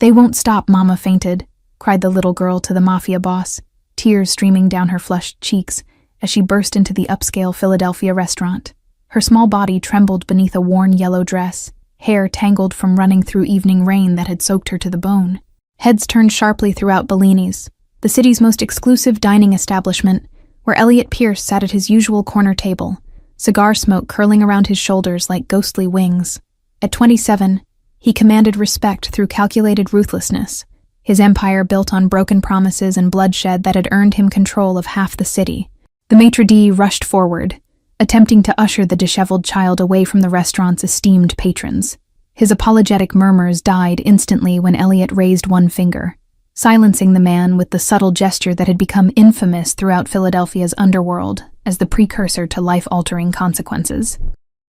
"They won't stop," Mama fainted, cried the little girl to the Mafia boss, tears streaming down her flushed cheeks as she burst into the upscale Philadelphia restaurant. Her small body trembled beneath a worn yellow dress, hair tangled from running through evening rain that had soaked her to the bone. Heads turned sharply throughout Bellini's, the city's most exclusive dining establishment, where Elliot Pierce sat at his usual corner table, cigar smoke curling around his shoulders like ghostly wings. At 27, he commanded respect through calculated ruthlessness, his empire built on broken promises and bloodshed that had earned him control of half the city. The maitre d' rushed forward, attempting to usher the disheveled child away from the restaurant's esteemed patrons. His apologetic murmurs died instantly when Elliot raised one finger, silencing the man with the subtle gesture that had become infamous throughout Philadelphia's underworld as the precursor to life-altering consequences.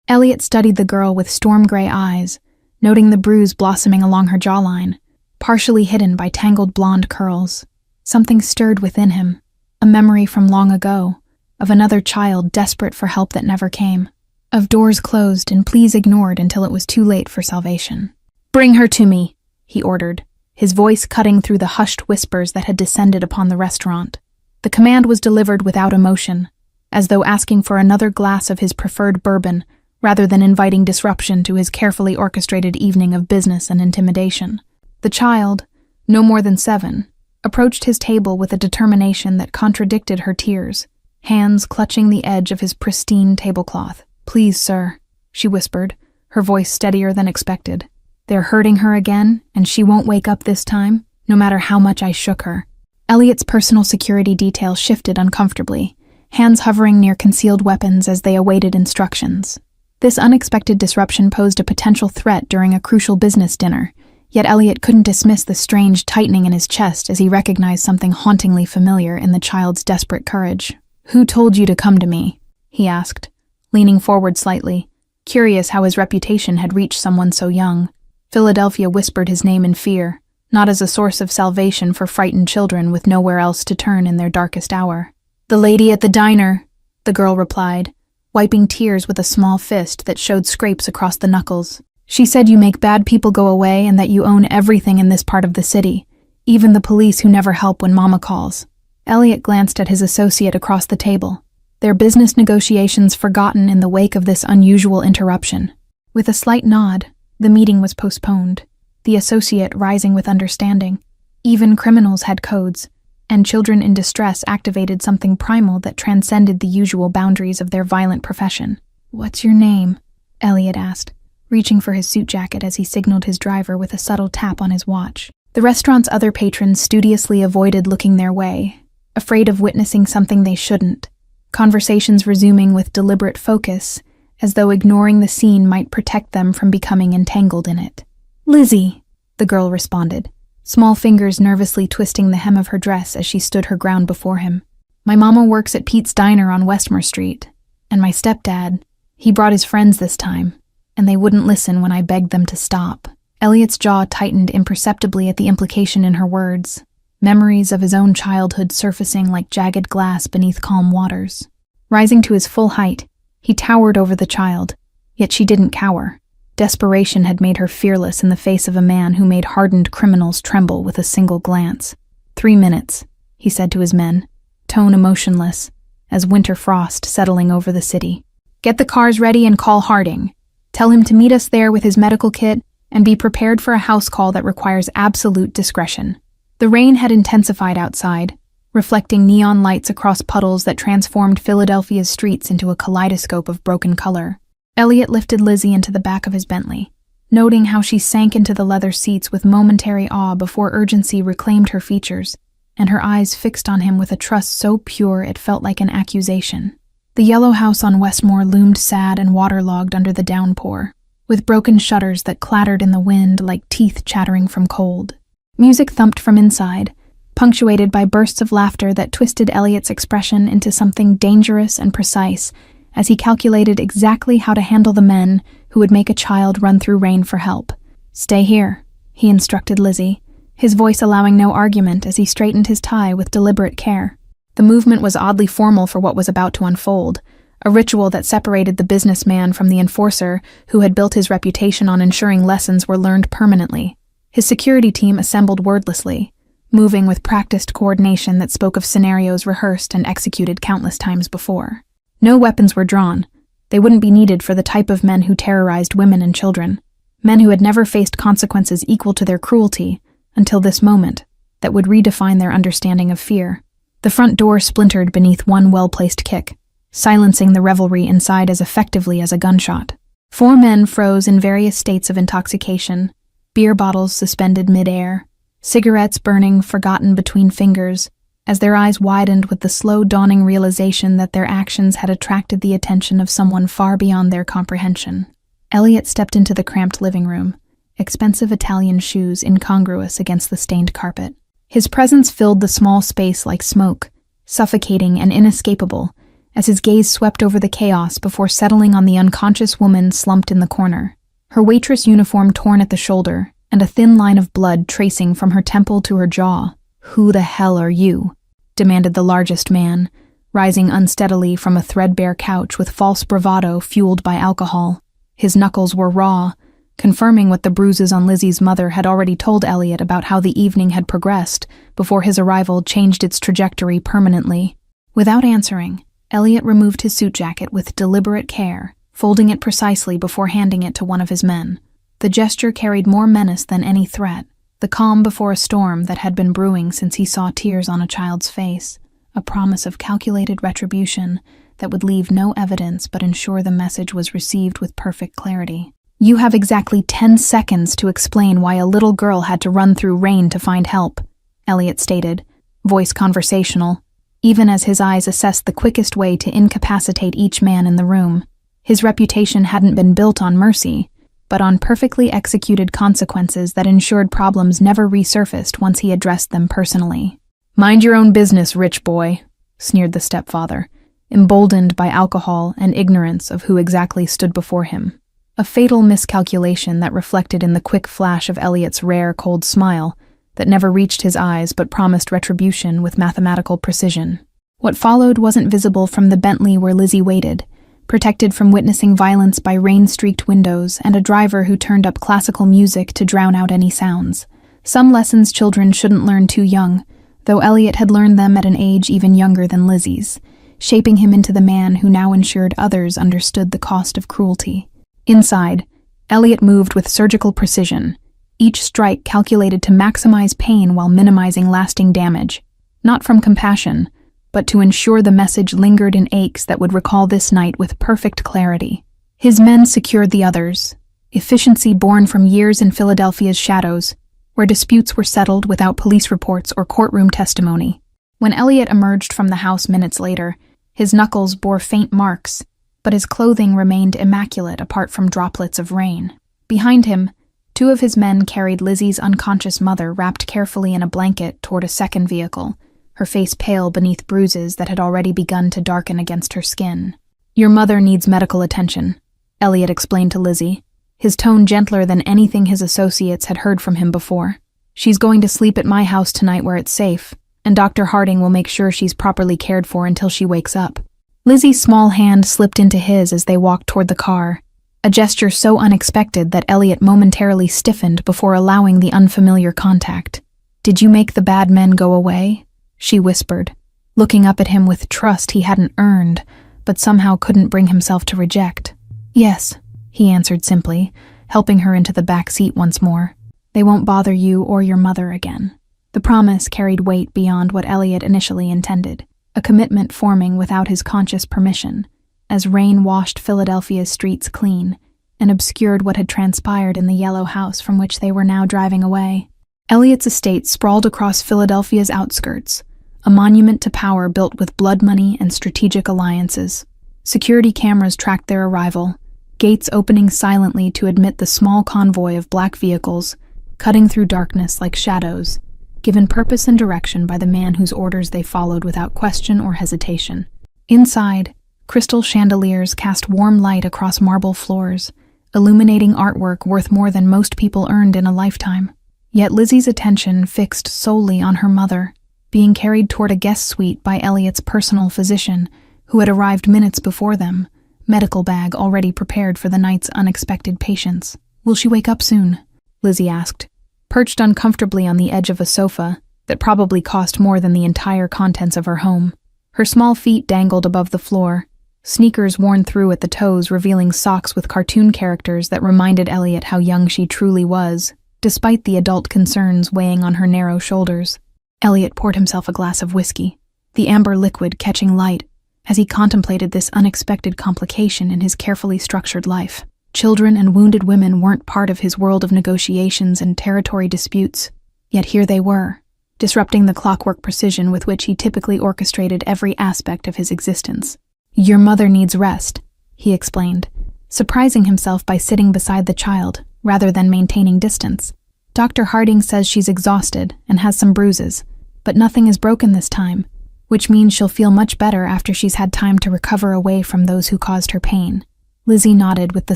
Elliot studied the girl with storm-gray eyes, noting the bruise blossoming along her jawline, partially hidden by tangled blonde curls. Something stirred within him, a memory from long ago, of another child desperate for help that never came, of doors closed and pleas ignored until it was too late for salvation. "Bring her to me," he ordered, his voice cutting through the hushed whispers that had descended upon the restaurant. The command was delivered without emotion, as though asking for another glass of his preferred bourbon rather than inviting disruption to his carefully orchestrated evening of business and intimidation. The child, no more than 7, approached his table with a determination that contradicted her tears, hands clutching the edge of his pristine tablecloth. "Please, sir," she whispered, her voice steadier than expected. "They're hurting her again, and she won't wake up this time, no matter how much I shook her." Elliot's personal security detail shifted uncomfortably, hands hovering near concealed weapons as they awaited instructions. This unexpected disruption posed a potential threat during a crucial business dinner, yet Elliot couldn't dismiss the strange tightening in his chest as he recognized something hauntingly familiar in the child's desperate courage. "Who told you to come to me?" he asked, leaning forward slightly, curious how his reputation had reached someone so young. Philadelphia whispered his name in fear, not as a source of salvation for frightened children with nowhere else to turn in their darkest hour. "The lady at the diner," the girl replied, wiping tears with a small fist that showed scrapes across the knuckles. "She said you make bad people go away and that you own everything in this part of the city, even the police who never help when Mama calls." Elliot glanced at his associate across the table, their business negotiations forgotten in the wake of this unusual interruption. With a slight nod, the meeting was postponed, the associate rising with understanding. Even criminals had codes, and children in distress activated something primal that transcended the usual boundaries of their violent profession. "What's your name?" Elliot asked, reaching for his suit jacket as he signaled his driver with a subtle tap on his watch. The restaurant's other patrons studiously avoided looking their way, afraid of witnessing something they shouldn't, conversations resuming with deliberate focus, as though ignoring the scene might protect them from becoming entangled in it. "Lizzie," the girl responded, small fingers nervously twisting the hem of her dress as she stood her ground before him. "My mama works at Pete's Diner on Westmore Street, and my stepdad, he brought his friends this time, and they wouldn't listen when I begged them to stop." Elliot's jaw tightened imperceptibly at the implication in her words, memories of his own childhood surfacing like jagged glass beneath calm waters. Rising to his full height, he towered over the child, yet she didn't cower. Desperation had made her fearless in the face of a man who made hardened criminals tremble with a single glance. 3 minutes, he said to his men, tone emotionless, as winter frost settling over the city. "Get the cars ready and call Harding. Tell him to meet us there with his medical kit and be prepared for a house call that requires absolute discretion." The rain had intensified outside, reflecting neon lights across puddles that transformed Philadelphia's streets into a kaleidoscope of broken color. Elliot lifted Lizzie into the back of his Bentley, noting how she sank into the leather seats with momentary awe before urgency reclaimed her features, and her eyes fixed on him with a trust so pure it felt like an accusation. The yellow house on Westmore loomed sad and waterlogged under the downpour, with broken shutters that clattered in the wind like teeth chattering from cold. Music thumped from inside, punctuated by bursts of laughter that twisted Elliot's expression into something dangerous and precise, as he calculated exactly how to handle the men who would make a child run through rain for help. "Stay here," he instructed Lizzie, his voice allowing no argument as he straightened his tie with deliberate care. The movement was oddly formal for what was about to unfold, a ritual that separated the businessman from the enforcer who had built his reputation on ensuring lessons were learned permanently. His security team assembled wordlessly, moving with practiced coordination that spoke of scenarios rehearsed and executed countless times before. No weapons were drawn. They wouldn't be needed for the type of men who terrorized women and children, men who had never faced consequences equal to their cruelty until this moment that would redefine their understanding of fear. The front door splintered beneath one well-placed kick, silencing the revelry inside as effectively as a gunshot. 4 men froze in various states of intoxication, beer bottles suspended mid-air, cigarettes burning forgotten between fingers, as their eyes widened with the slow dawning realization that their actions had attracted the attention of someone far beyond their comprehension. Elliot stepped into the cramped living room, expensive Italian shoes incongruous against the stained carpet. His presence filled the small space like smoke, suffocating and inescapable, as his gaze swept over the chaos before settling on the unconscious woman slumped in the corner, her waitress uniform torn at the shoulder, and a thin line of blood tracing from her temple to her jaw. "Who the hell are you?" demanded the largest man, rising unsteadily from a threadbare couch with false bravado fueled by alcohol. His knuckles were raw, confirming what the bruises on Lizzie's mother had already told Elliot about how the evening had progressed before his arrival changed its trajectory permanently. Without answering, Elliot removed his suit jacket with deliberate care, folding it precisely before handing it to one of his men. The gesture carried more menace than any threat, the calm before a storm that had been brewing since he saw tears on a child's face, a promise of calculated retribution that would leave no evidence but ensure the message was received with perfect clarity. "You have exactly 10 seconds to explain why a little girl had to run through rain to find help," Elliot stated, voice conversational, even as his eyes assessed the quickest way to incapacitate each man in the room. His reputation hadn't been built on mercy, but on perfectly executed consequences that ensured problems never resurfaced once he addressed them personally. "Mind your own business, rich boy," sneered the stepfather, emboldened by alcohol and ignorance of who exactly stood before him. A fatal miscalculation that reflected in the quick flash of Elliot's rare, cold smile that never reached his eyes but promised retribution with mathematical precision. What followed wasn't visible from the Bentley where Lizzie waited, protected from witnessing violence by rain-streaked windows and a driver who turned up classical music to drown out any sounds. Some lessons children shouldn't learn too young, though Elliot had learned them at an age even younger than Lizzie's, shaping him into the man who now ensured others understood the cost of cruelty. Inside, Elliot moved with surgical precision, each strike calculated to maximize pain while minimizing lasting damage, not from compassion, but to ensure the message lingered in aches that would recall this night with perfect clarity. His men secured the others, efficiency born from years in Philadelphia's shadows, where disputes were settled without police reports or courtroom testimony. When Elliot emerged from the house minutes later, his knuckles bore faint marks, but his clothing remained immaculate apart from droplets of rain. Behind him, 2 of his men carried Lizzie's unconscious mother wrapped carefully in a blanket toward a second vehicle, her face pale beneath bruises that had already begun to darken against her skin. "Your mother needs medical attention," Elliot explained to Lizzie, his tone gentler than anything his associates had heard from him before. "She's going to sleep at my house tonight where it's safe, and Dr. Harding will make sure she's properly cared for until she wakes up." Lizzie's small hand slipped into his as they walked toward the car, a gesture so unexpected that Elliot momentarily stiffened before allowing the unfamiliar contact. "Did you make the bad men go away?" she whispered, looking up at him with trust he hadn't earned, but somehow couldn't bring himself to reject. "Yes," he answered simply, helping her into the back seat once more. "They won't bother you or your mother again." The promise carried weight beyond what Elliot initially intended, a commitment forming without his conscious permission, as rain washed Philadelphia's streets clean and obscured what had transpired in the yellow house from which they were now driving away. Elliot's estate sprawled across Philadelphia's outskirts, a monument to power built with blood money and strategic alliances. Security cameras tracked their arrival, gates opening silently to admit the small convoy of black vehicles, cutting through darkness like shadows, given purpose and direction by the man whose orders they followed without question or hesitation. Inside, crystal chandeliers cast warm light across marble floors, illuminating artwork worth more than most people earned in a lifetime. Yet Lizzie's attention fixed solely on her mother, being carried toward a guest suite by Elliot's personal physician, who had arrived minutes before them, medical bag already prepared for the night's unexpected patients. "Will she wake up soon?" Lizzie asked, perched uncomfortably on the edge of a sofa that probably cost more than the entire contents of her home. Her small feet dangled above the floor, sneakers worn through at the toes revealing socks with cartoon characters that reminded Elliot how young she truly was, despite the adult concerns weighing on her narrow shoulders. Elliot poured himself a glass of whiskey, the amber liquid catching light as he contemplated this unexpected complication in his carefully structured life. Children and wounded women weren't part of his world of negotiations and territory disputes, yet here they were, disrupting the clockwork precision with which he typically orchestrated every aspect of his existence. "Your mother needs rest," he explained, surprising himself by sitting beside the child rather than maintaining distance. "Dr. Harding says she's exhausted and has some bruises, but nothing is broken this time, which means she'll feel much better after she's had time to recover away from those who caused her pain." Lizzie nodded with the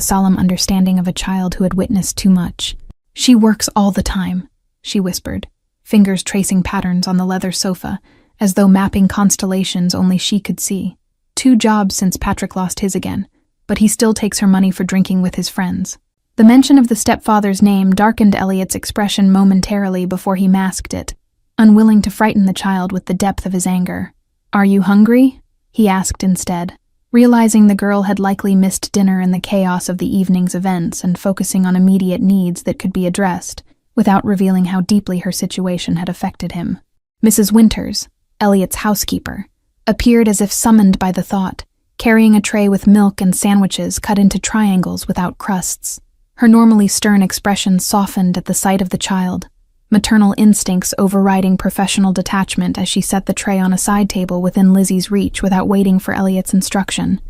solemn understanding of a child who had witnessed too much. "She works all the time," she whispered, fingers tracing patterns on the leather sofa, as though mapping constellations only she could see. 2 jobs since Patrick lost his again, but he still takes her money for drinking with his friends. The mention of the stepfather's name darkened Elliot's expression momentarily before he masked it, unwilling to frighten the child with the depth of his anger. "Are you hungry?" he asked instead, realizing the girl had likely missed dinner in the chaos of the evening's events and focusing on immediate needs that could be addressed, without revealing how deeply her situation had affected him. Mrs. Winters, Elliot's housekeeper, appeared as if summoned by the thought, carrying a tray with milk and sandwiches cut into triangles without crusts. Her normally stern expression softened at the sight of the child, maternal instincts overriding professional detachment as she set the tray on a side table within Lizzie's reach without waiting for Elliot's instruction.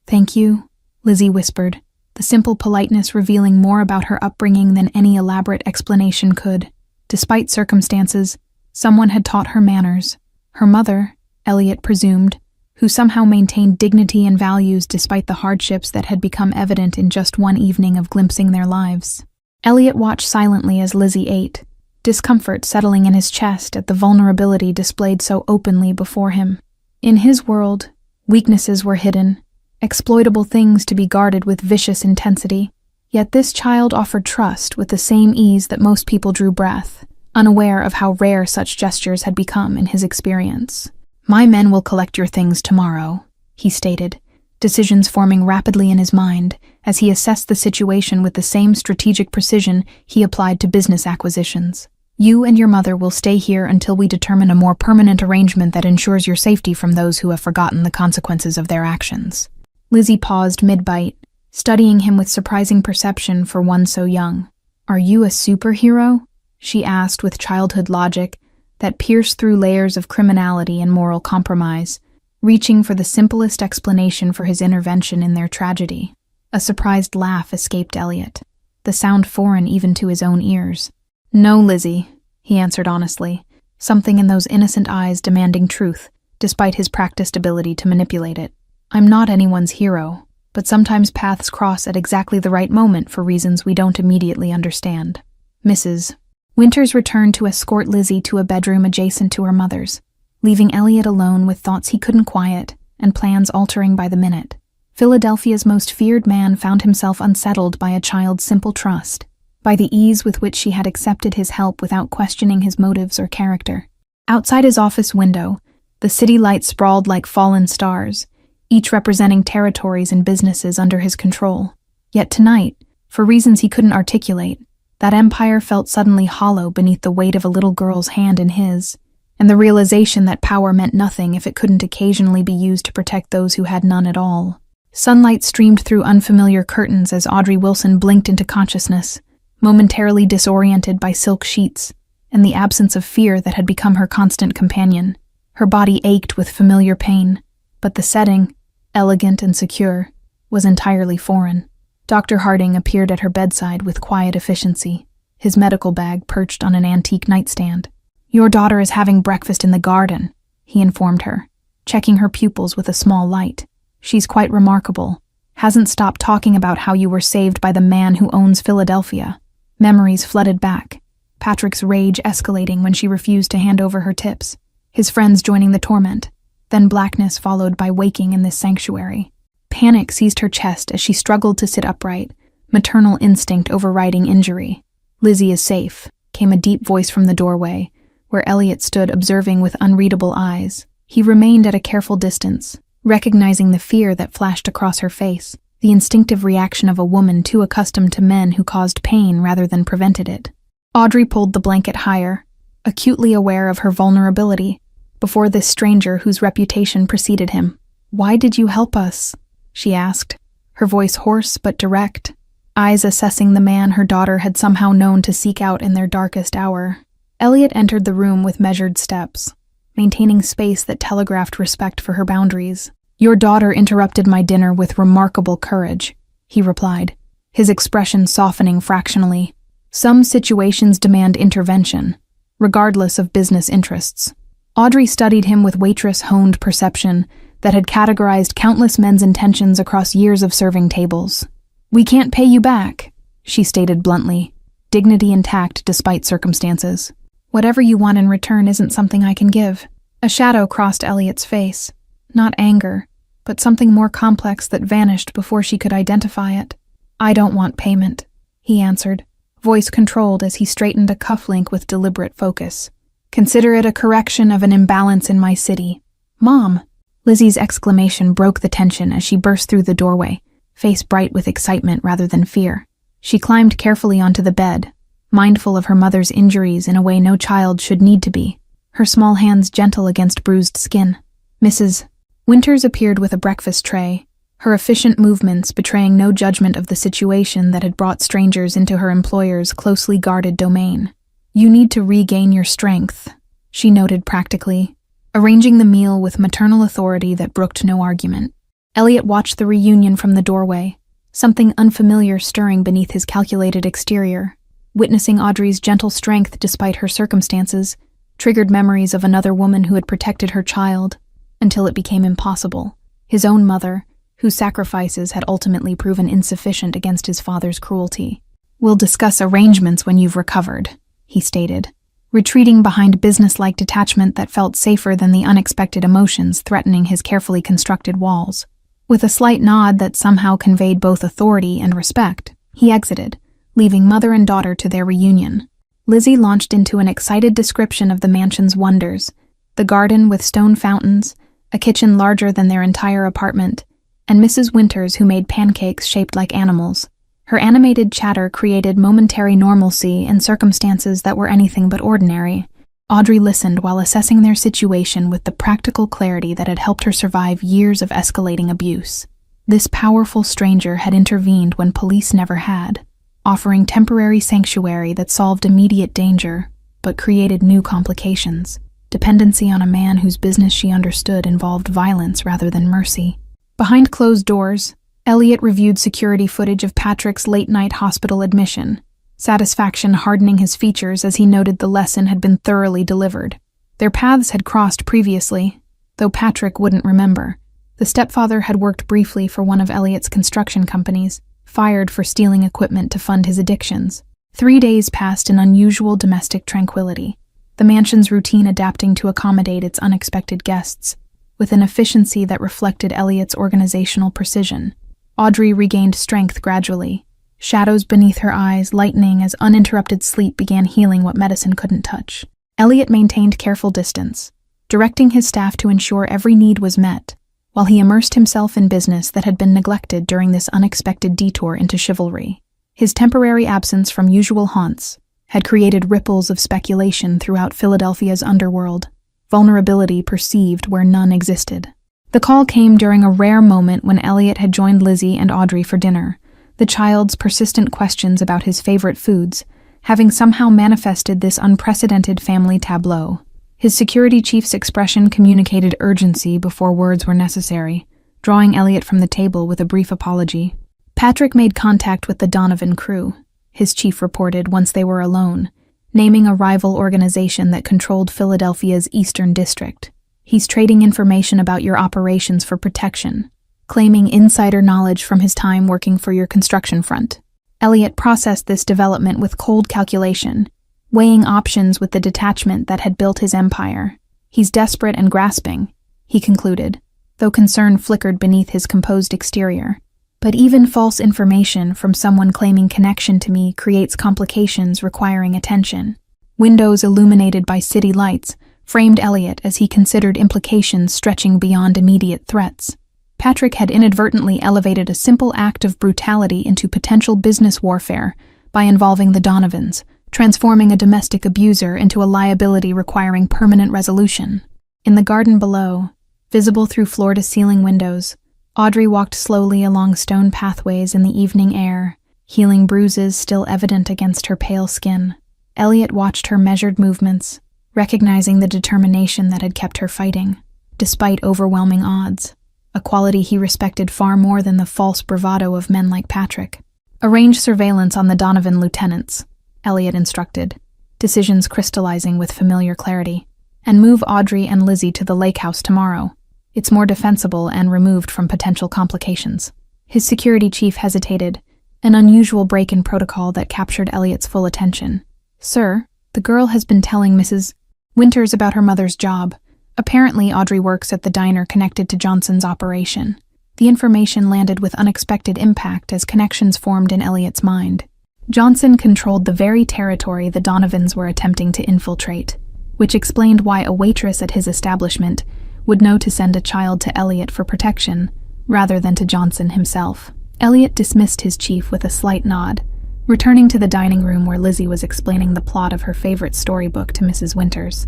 "Thank you," Lizzie whispered, the simple politeness revealing more about her upbringing than any elaborate explanation could. Despite circumstances, someone had taught her manners. Her mother, Elliot presumed, who somehow maintained dignity and values despite the hardships that had become evident in just one evening of glimpsing their lives. Elliot watched silently as Lizzie ate, discomfort settling in his chest at the vulnerability displayed so openly before him. In his world, weaknesses were hidden, exploitable things to be guarded with vicious intensity, yet this child offered trust with the same ease that most people drew breath, unaware of how rare such gestures had become in his experience. "My men will collect your things tomorrow," he stated, decisions forming rapidly in his mind as he assessed the situation with the same strategic precision he applied to business acquisitions. "You and your mother will stay here until we determine a more permanent arrangement that ensures your safety from those who have forgotten the consequences of their actions." Lizzie paused mid-bite, studying him with surprising perception for one so young. "Are you a superhero?" she asked with childhood logic that pierced through layers of criminality and moral compromise, reaching for the simplest explanation for his intervention in their tragedy. A surprised laugh escaped Elliot, the sound foreign even to his own ears. "No, Lizzie," he answered honestly, something in those innocent eyes demanding truth, despite his practiced ability to manipulate it. "I'm not anyone's hero, but sometimes paths cross at exactly the right moment for reasons we don't immediately understand." Mrs. Winters returned to escort Lizzie to a bedroom adjacent to her mother's, leaving Elliot alone with thoughts he couldn't quiet and plans altering by the minute. Philadelphia's most feared man found himself unsettled by a child's simple trust, by the ease with which she had accepted his help without questioning his motives or character. Outside his office window, the city lights sprawled like fallen stars, each representing territories and businesses under his control. Yet tonight, for reasons he couldn't articulate, that empire felt suddenly hollow beneath the weight of a little girl's hand in his, and the realization that power meant nothing if it couldn't occasionally be used to protect those who had none at all. Sunlight streamed through unfamiliar curtains as Audrey Wilson blinked into consciousness, momentarily disoriented by silk sheets and the absence of fear that had become her constant companion. Her body ached with familiar pain, but the setting, elegant and secure, was entirely foreign. Dr. Harding appeared at her bedside with quiet efficiency, his medical bag perched on an antique nightstand. "Your daughter is having breakfast in the garden," he informed her, checking her pupils with a small light. "She's quite remarkable. Hasn't stopped talking about how you were saved by the man who owns Philadelphia." Memories flooded back, Patrick's rage escalating when she refused to hand over her tips, his friends joining the torment, then blackness followed by waking in this sanctuary. Panic seized her chest as she struggled to sit upright, maternal instinct overriding injury. "Lizzie is safe," came a deep voice from the doorway, where Elliot stood observing with unreadable eyes. He remained at a careful distance, recognizing the fear that flashed across her face, the instinctive reaction of a woman too accustomed to men who caused pain rather than prevented it. Audrey pulled the blanket higher, acutely aware of her vulnerability, before this stranger whose reputation preceded him. "Why did you help us?" she asked, her voice hoarse but direct, eyes assessing the man her daughter had somehow known to seek out in their darkest hour. Elliot entered the room with measured steps, maintaining space that telegraphed respect for her boundaries. "Your daughter interrupted my dinner with remarkable courage," he replied, his expression softening fractionally. "Some situations demand intervention, regardless of business interests." Audrey studied him with waitress-honed perception that had categorized countless men's intentions across years of serving tables. "We can't pay you back," she stated bluntly, dignity intact despite circumstances. "Whatever you want in return isn't something I can give." A shadow crossed Elliot's face, not anger, but something more complex that vanished before she could identify it. "I don't want payment," he answered, voice controlled as he straightened a cufflink with deliberate focus. "Consider it a correction of an imbalance in my city." "Mom!" Lizzie's exclamation broke the tension as she burst through the doorway, face bright with excitement rather than fear. She climbed carefully onto the bed, mindful of her mother's injuries in a way no child should need to be, her small hands gentle against bruised skin. Mrs. Winters appeared with a breakfast tray, her efficient movements betraying no judgment of the situation that had brought strangers into her employer's closely guarded domain. "You need to regain your strength," she noted practically, arranging the meal with maternal authority that brooked no argument. Elliot watched the reunion from the doorway, something unfamiliar stirring beneath his calculated exterior. Witnessing Audrey's gentle strength despite her circumstances triggered memories of another woman who had protected her child, until it became impossible. His own mother, whose sacrifices had ultimately proven insufficient against his father's cruelty. "We'll discuss arrangements when you've recovered," he stated, retreating behind business-like detachment that felt safer than the unexpected emotions threatening his carefully constructed walls. With a slight nod that somehow conveyed both authority and respect, he exited, leaving mother and daughter to their reunion. Lizzie launched into an excited description of the mansion's wonders, the garden with stone fountains, a kitchen larger than their entire apartment, and Mrs. Winters who made pancakes shaped like animals. Her animated chatter created momentary normalcy in circumstances that were anything but ordinary. Audrey listened while assessing their situation with the practical clarity that had helped her survive years of escalating abuse. This powerful stranger had intervened when police never had, offering temporary sanctuary that solved immediate danger, but created new complications. Dependency on a man whose business she understood involved violence rather than mercy. Behind closed doors, Elliot reviewed security footage of Patrick's late-night hospital admission, satisfaction hardening his features as he noted the lesson had been thoroughly delivered. Their paths had crossed previously, though Patrick wouldn't remember. The stepfather had worked briefly for one of Elliot's construction companies, fired for stealing equipment to fund his addictions. 3 days passed in unusual domestic tranquility, the mansion's routine adapting to accommodate its unexpected guests, with an efficiency that reflected Elliot's organizational precision. Audrey regained strength gradually, shadows beneath her eyes lightening as uninterrupted sleep began healing what medicine couldn't touch. Elliot maintained careful distance, directing his staff to ensure every need was met, while he immersed himself in business that had been neglected during this unexpected detour into chivalry. His temporary absence from usual haunts had created ripples of speculation throughout Philadelphia's underworld, vulnerability perceived where none existed. The call came during a rare moment when Elliot had joined Lizzie and Audrey for dinner, the child's persistent questions about his favorite foods, having somehow manifested this unprecedented family tableau. His security chief's expression communicated urgency before words were necessary, drawing Elliot from the table with a brief apology. Patrick made contact with the Donovan crew, his chief reported once they were alone, naming a rival organization that controlled Philadelphia's Eastern District. "He's trading information about your operations for protection, claiming insider knowledge from his time working for your construction front." Elliot processed this development with cold calculation, weighing options with the detachment that had built his empire. "He's desperate and grasping," he concluded, though concern flickered beneath his composed exterior. But even false information from someone claiming connection to me creates complications requiring attention. Windows illuminated by city lights framed Elliot as he considered implications stretching beyond immediate threats. Patrick had inadvertently elevated a simple act of brutality into potential business warfare by involving the Donovans, transforming a domestic abuser into a liability requiring permanent resolution. In the garden below, visible through floor-to-ceiling windows, Audrey walked slowly along stone pathways in the evening air, healing bruises still evident against her pale skin. Elliot watched her measured movements, recognizing the determination that had kept her fighting, despite overwhelming odds, a quality he respected far more than the false bravado of men like Patrick. "Arrange surveillance on the Donovan lieutenants," Elliot instructed, decisions crystallizing with familiar clarity, "and move Audrey and Lizzie to the lake house tomorrow. It's more defensible and removed from potential complications." His security chief hesitated, an unusual break in protocol that captured Elliot's full attention. "Sir, the girl has been telling Mrs. Winters about her mother's job. Apparently, Audrey works at the diner connected to Johnson's operation." The information landed with unexpected impact as connections formed in Elliot's mind. Johnson controlled the very territory the Donovans were attempting to infiltrate, which explained why a waitress at his establishment would know to send a child to Elliot for protection, rather than to Johnson himself. Elliot dismissed his chief with a slight nod, returning to the dining room where Lizzie was explaining the plot of her favorite storybook to Mrs. Winters.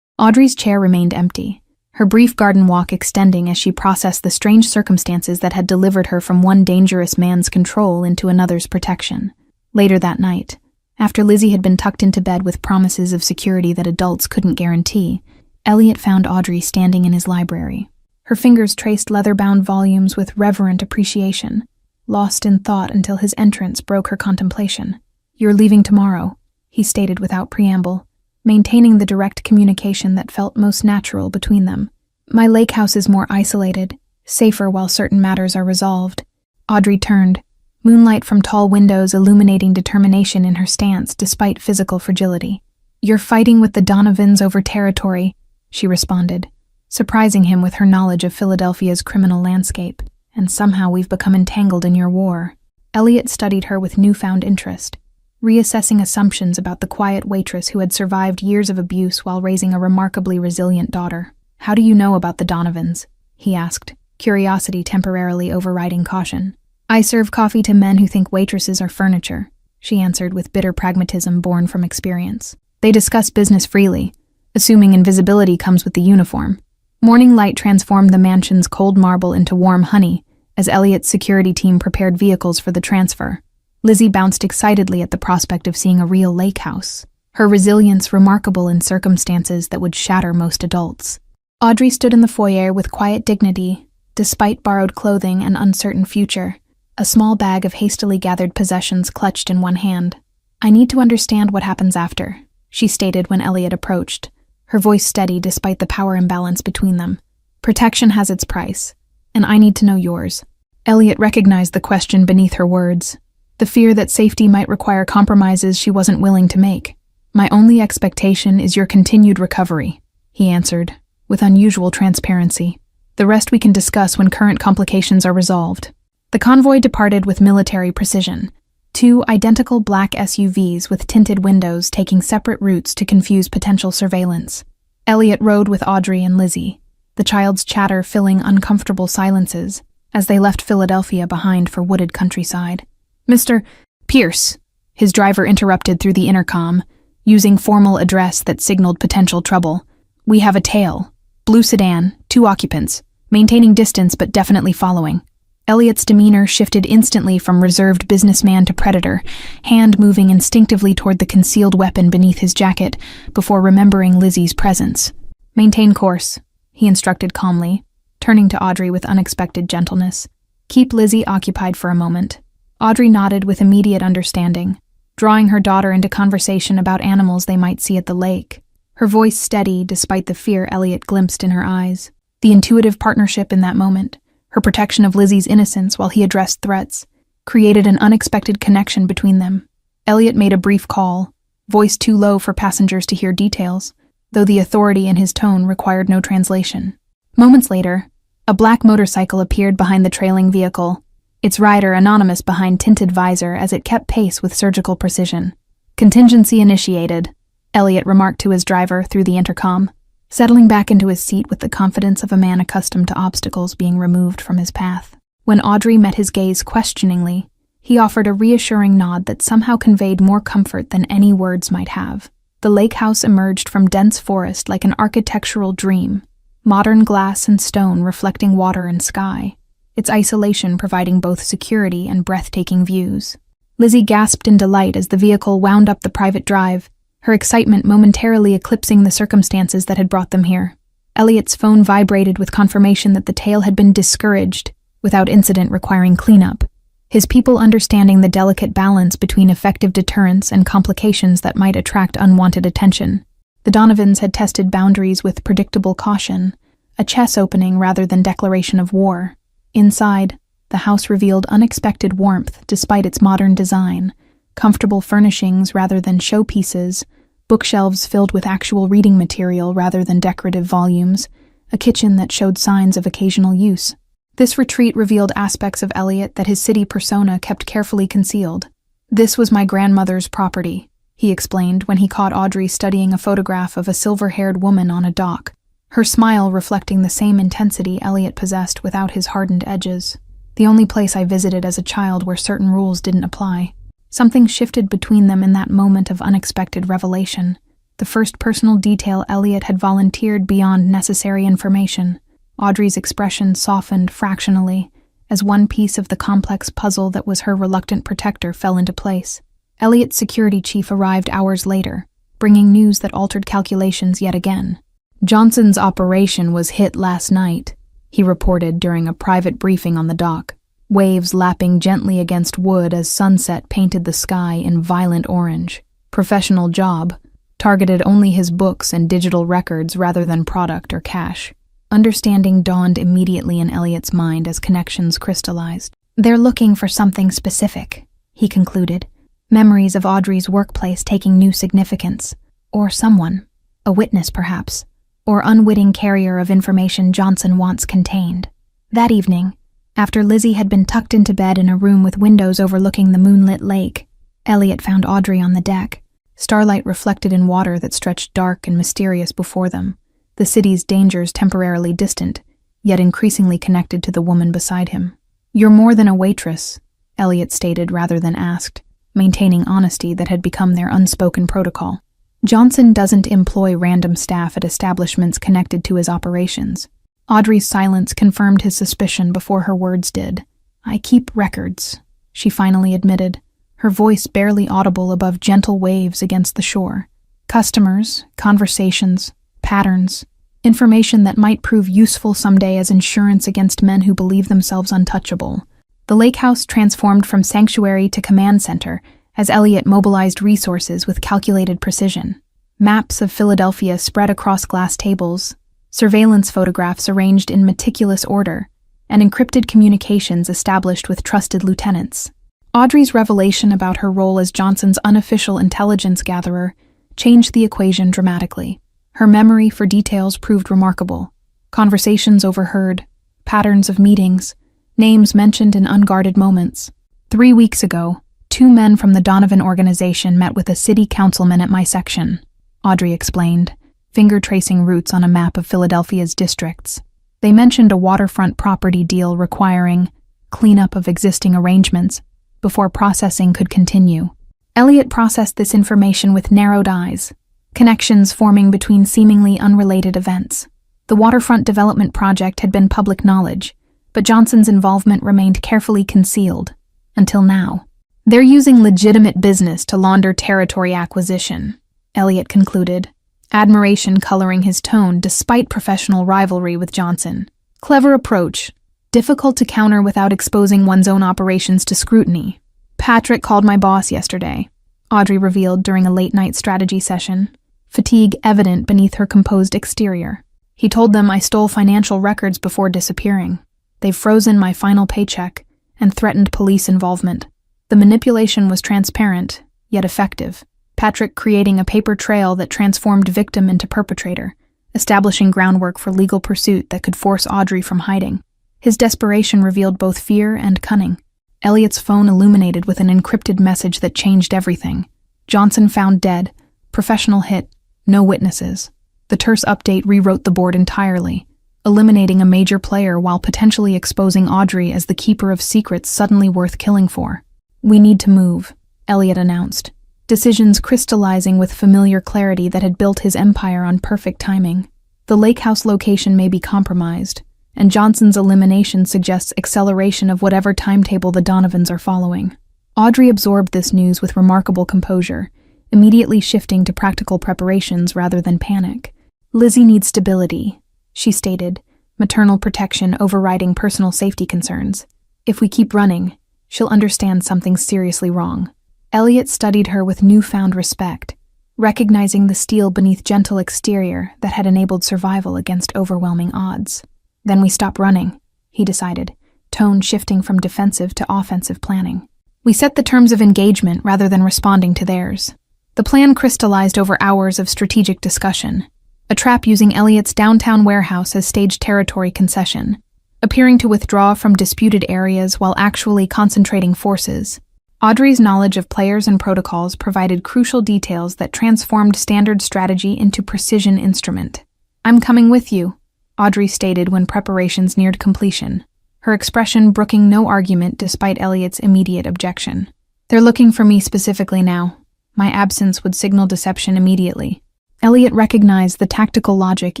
Audrey's chair remained empty, her brief garden walk extending as she processed the strange circumstances that had delivered her from one dangerous man's control into another's protection. Later that night, after Lizzie had been tucked into bed with promises of security that adults couldn't guarantee, Elliot found Audrey standing in his library. Her fingers traced leather-bound volumes with reverent appreciation, lost in thought until his entrance broke her contemplation. "You're leaving tomorrow," he stated without preamble, maintaining the direct communication that felt most natural between them. "My lake house is more isolated, safer while certain matters are resolved." Audrey turned, moonlight from tall windows illuminating determination in her stance despite physical fragility. "You're fighting with the Donovans over territory," she responded, surprising him with her knowledge of Philadelphia's criminal landscape. "And somehow we've become entangled in your war." Elliot studied her with newfound interest, reassessing assumptions about the quiet waitress who had survived years of abuse while raising a remarkably resilient daughter. "How do you know about the Donovans?" he asked, curiosity temporarily overriding caution. "I serve coffee to men who think waitresses are furniture," she answered with bitter pragmatism born from experience. "They discuss business freely, assuming invisibility comes with the uniform." Morning light transformed the mansion's cold marble into warm honey as Elliot's security team prepared vehicles for the transfer. Lizzie bounced excitedly at the prospect of seeing a real lake house, her resilience remarkable in circumstances that would shatter most adults. Audrey stood in the foyer with quiet dignity, despite borrowed clothing and uncertain future, a small bag of hastily gathered possessions clutched in one hand. "I need to understand what happens after," she stated when Elliot approached, her voice steady despite the power imbalance between them. "Protection has its price, and I need to know yours." Elliot recognized the question beneath her words, the fear that safety might require compromises she wasn't willing to make. "My only expectation is your continued recovery," he answered, with unusual transparency. "The rest we can discuss when current complications are resolved." The convoy departed with military precision, two identical black SUVs with tinted windows taking separate routes to confuse potential surveillance. Elliot rode with Audrey and Lizzie, the child's chatter filling uncomfortable silences as they left Philadelphia behind for wooded countryside. "Mr. Pierce," his driver interrupted through the intercom, using formal address that signaled potential trouble. "We have a tail. Blue sedan, 2 occupants, maintaining distance but definitely following." Elliot's demeanor shifted instantly from reserved businessman to predator, hand moving instinctively toward the concealed weapon beneath his jacket before remembering Lizzie's presence. "Maintain course," he instructed calmly, turning to Audrey with unexpected gentleness. "Keep Lizzie occupied for a moment." Audrey nodded with immediate understanding, drawing her daughter into conversation about animals they might see at the lake, her voice steady despite the fear Elliot glimpsed in her eyes. The intuitive partnership in that moment, her protection of Lizzie's innocence while he addressed threats, created an unexpected connection between them. Elliot made a brief call, voice too low for passengers to hear details, though the authority in his tone required no translation. Moments later, a black motorcycle appeared behind the trailing vehicle, its rider anonymous behind tinted visor as it kept pace with surgical precision. "Contingency initiated," Elliot remarked to his driver through the intercom, settling back into his seat with the confidence of a man accustomed to obstacles being removed from his path. When Audrey met his gaze questioningly, he offered a reassuring nod that somehow conveyed more comfort than any words might have. The lake house emerged from dense forest like an architectural dream, modern glass and stone reflecting water and sky, its isolation providing both security and breathtaking views. Lizzie gasped in delight as the vehicle wound up the private drive, her excitement momentarily eclipsing the circumstances that had brought them here. Elliot's phone vibrated with confirmation that the tale had been discouraged, without incident requiring cleanup, his people understanding the delicate balance between effective deterrence and complications that might attract unwanted attention. The Donovans had tested boundaries with predictable caution, a chess opening rather than declaration of war. Inside, the house revealed unexpected warmth despite its modern design, comfortable furnishings rather than showpieces, bookshelves filled with actual reading material rather than decorative volumes, a kitchen that showed signs of occasional use. This retreat revealed aspects of Elliot that his city persona kept carefully concealed. "This was my grandmother's property," he explained when he caught Audrey studying a photograph of a silver-haired woman on a dock, her smile reflecting the same intensity Elliot possessed without his hardened edges. "The only place I visited as a child where certain rules didn't apply." Something shifted between them in that moment of unexpected revelation, the first personal detail Elliot had volunteered beyond necessary information. Audrey's expression softened fractionally as one piece of the complex puzzle that was her reluctant protector fell into place. Elliot's security chief arrived hours later, bringing news that altered calculations yet again. "Johnson's operation was hit last night," he reported during a private briefing on the dock, waves lapping gently against wood as sunset painted the sky in violent orange. "Professional job, targeted only his books and digital records rather than product or cash." Understanding dawned immediately in Elliot's mind as connections crystallized. "They're looking for something specific," he concluded, memories of Audrey's workplace taking new significance. Or someone, a witness perhaps, or unwitting carrier of information Johnson once contained. That evening, after Lizzie had been tucked into bed in a room with windows overlooking the moonlit lake, Elliot found Audrey on the deck, starlight reflected in water that stretched dark and mysterious before them, the city's dangers temporarily distant, yet increasingly connected to the woman beside him. "You're more than a waitress," Elliot stated rather than asked, maintaining honesty that had become their unspoken protocol. "Johnson doesn't employ random staff at establishments connected to his operations." Audrey's silence confirmed his suspicion before her words did. "I keep records," she finally admitted, her voice barely audible above gentle waves against the shore. "Customers, conversations, patterns, information that might prove useful someday as insurance against men who believe themselves untouchable." The lake house transformed from sanctuary to command center as Elliot mobilized resources with calculated precision. Maps of Philadelphia spread across glass tables, surveillance photographs arranged in meticulous order, and encrypted communications established with trusted lieutenants. Audrey's revelation about her role as Johnson's unofficial intelligence gatherer changed the equation dramatically. Her memory for details proved remarkable. Conversations overheard, patterns of meetings, names mentioned in unguarded moments. 3 weeks ago, 2 men from the Donovan organization met with a city councilman at my section, Audrey explained, finger-tracing routes on a map of Philadelphia's districts. They mentioned a waterfront property deal requiring cleanup of existing arrangements before processing could continue. Elliot processed this information with narrowed eyes, connections forming between seemingly unrelated events. The waterfront development project had been public knowledge, but Johnson's involvement remained carefully concealed, until now. "They're using legitimate business to launder territory acquisition," Elliot concluded, admiration coloring his tone despite professional rivalry with Johnson. "Clever approach, difficult to counter without exposing one's own operations to scrutiny." "Patrick called my boss yesterday," Audrey revealed during a late-night strategy session, fatigue evident beneath her composed exterior. "He told them I stole financial records before disappearing. They've frozen my final paycheck and threatened police involvement. The manipulation was transparent, yet effective. Patrick creating a paper trail that transformed victim into perpetrator, establishing groundwork for legal pursuit that could force Audrey from hiding. His desperation revealed both fear and cunning. Elliot's phone illuminated with an encrypted message that changed everything. Johnson found dead. Professional hit. No witnesses. The terse update rewrote the board entirely, eliminating a major player while potentially exposing Audrey as the keeper of secrets suddenly worth killing for. "We need to move," Elliot announced, decisions crystallizing with familiar clarity that had built his empire on perfect timing. The lake house location may be compromised, and Johnson's elimination suggests acceleration of whatever timetable the Donovans are following. Audrey absorbed this news with remarkable composure, immediately shifting to practical preparations rather than panic. "Lizzie needs stability," she stated, maternal protection overriding personal safety concerns. "If we keep running, she'll understand something's seriously wrong." Elliot studied her with newfound respect, recognizing the steel beneath gentle exterior that had enabled survival against overwhelming odds. "Then we stop running," he decided, tone shifting from defensive to offensive planning. "We set the terms of engagement rather than responding to theirs." The plan crystallized over hours of strategic discussion, a trap using Elliot's downtown warehouse as staged territory concession, appearing to withdraw from disputed areas while actually concentrating forces. Audrey's knowledge of players and protocols provided crucial details that transformed standard strategy into precision instrument. "I'm coming with you," Audrey stated when preparations neared completion, her expression brooking no argument despite Elliot's immediate objection. "They're looking for me specifically now. My absence would signal deception immediately." Elliot recognized the tactical logic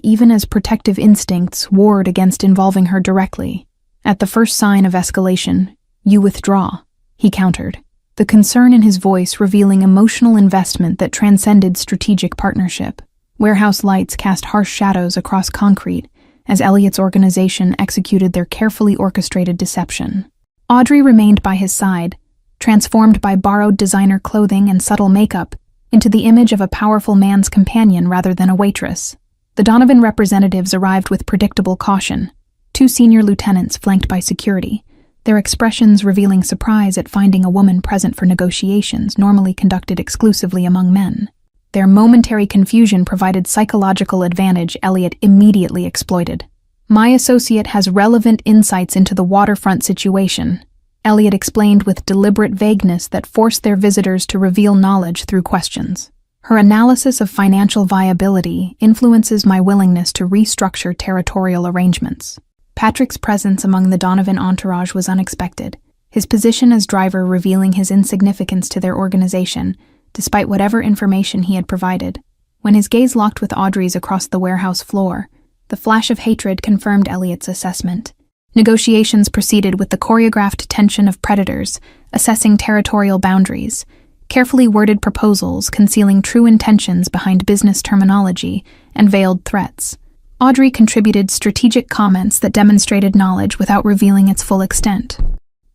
even as protective instincts warred against involving her directly. "At the first sign of escalation, you withdraw," he countered, the concern in his voice revealing emotional investment that transcended strategic partnership. Warehouse lights cast harsh shadows across concrete as Elliot's organization executed their carefully orchestrated deception. Audrey remained by his side, transformed by borrowed designer clothing and subtle makeup into the image of a powerful man's companion rather than a waitress. The Donovan representatives arrived with predictable caution, 2 senior lieutenants flanked by security, their expressions revealing surprise at finding a woman present for negotiations normally conducted exclusively among men. Their momentary confusion provided psychological advantage Elliot immediately exploited. "My associate has relevant insights into the waterfront situation," Elliot explained with deliberate vagueness that forced their visitors to reveal knowledge through questions. "Her analysis of financial viability influences my willingness to restructure territorial arrangements." Patrick's presence among the Donovan entourage was unexpected, his position as driver revealing his insignificance to their organization, despite whatever information he had provided. When his gaze locked with Audrey's across the warehouse floor, the flash of hatred confirmed Elliot's assessment. Negotiations proceeded with the choreographed tension of predators, assessing territorial boundaries, carefully worded proposals concealing true intentions behind business terminology and veiled threats. Audrey contributed strategic comments that demonstrated knowledge without revealing its full extent.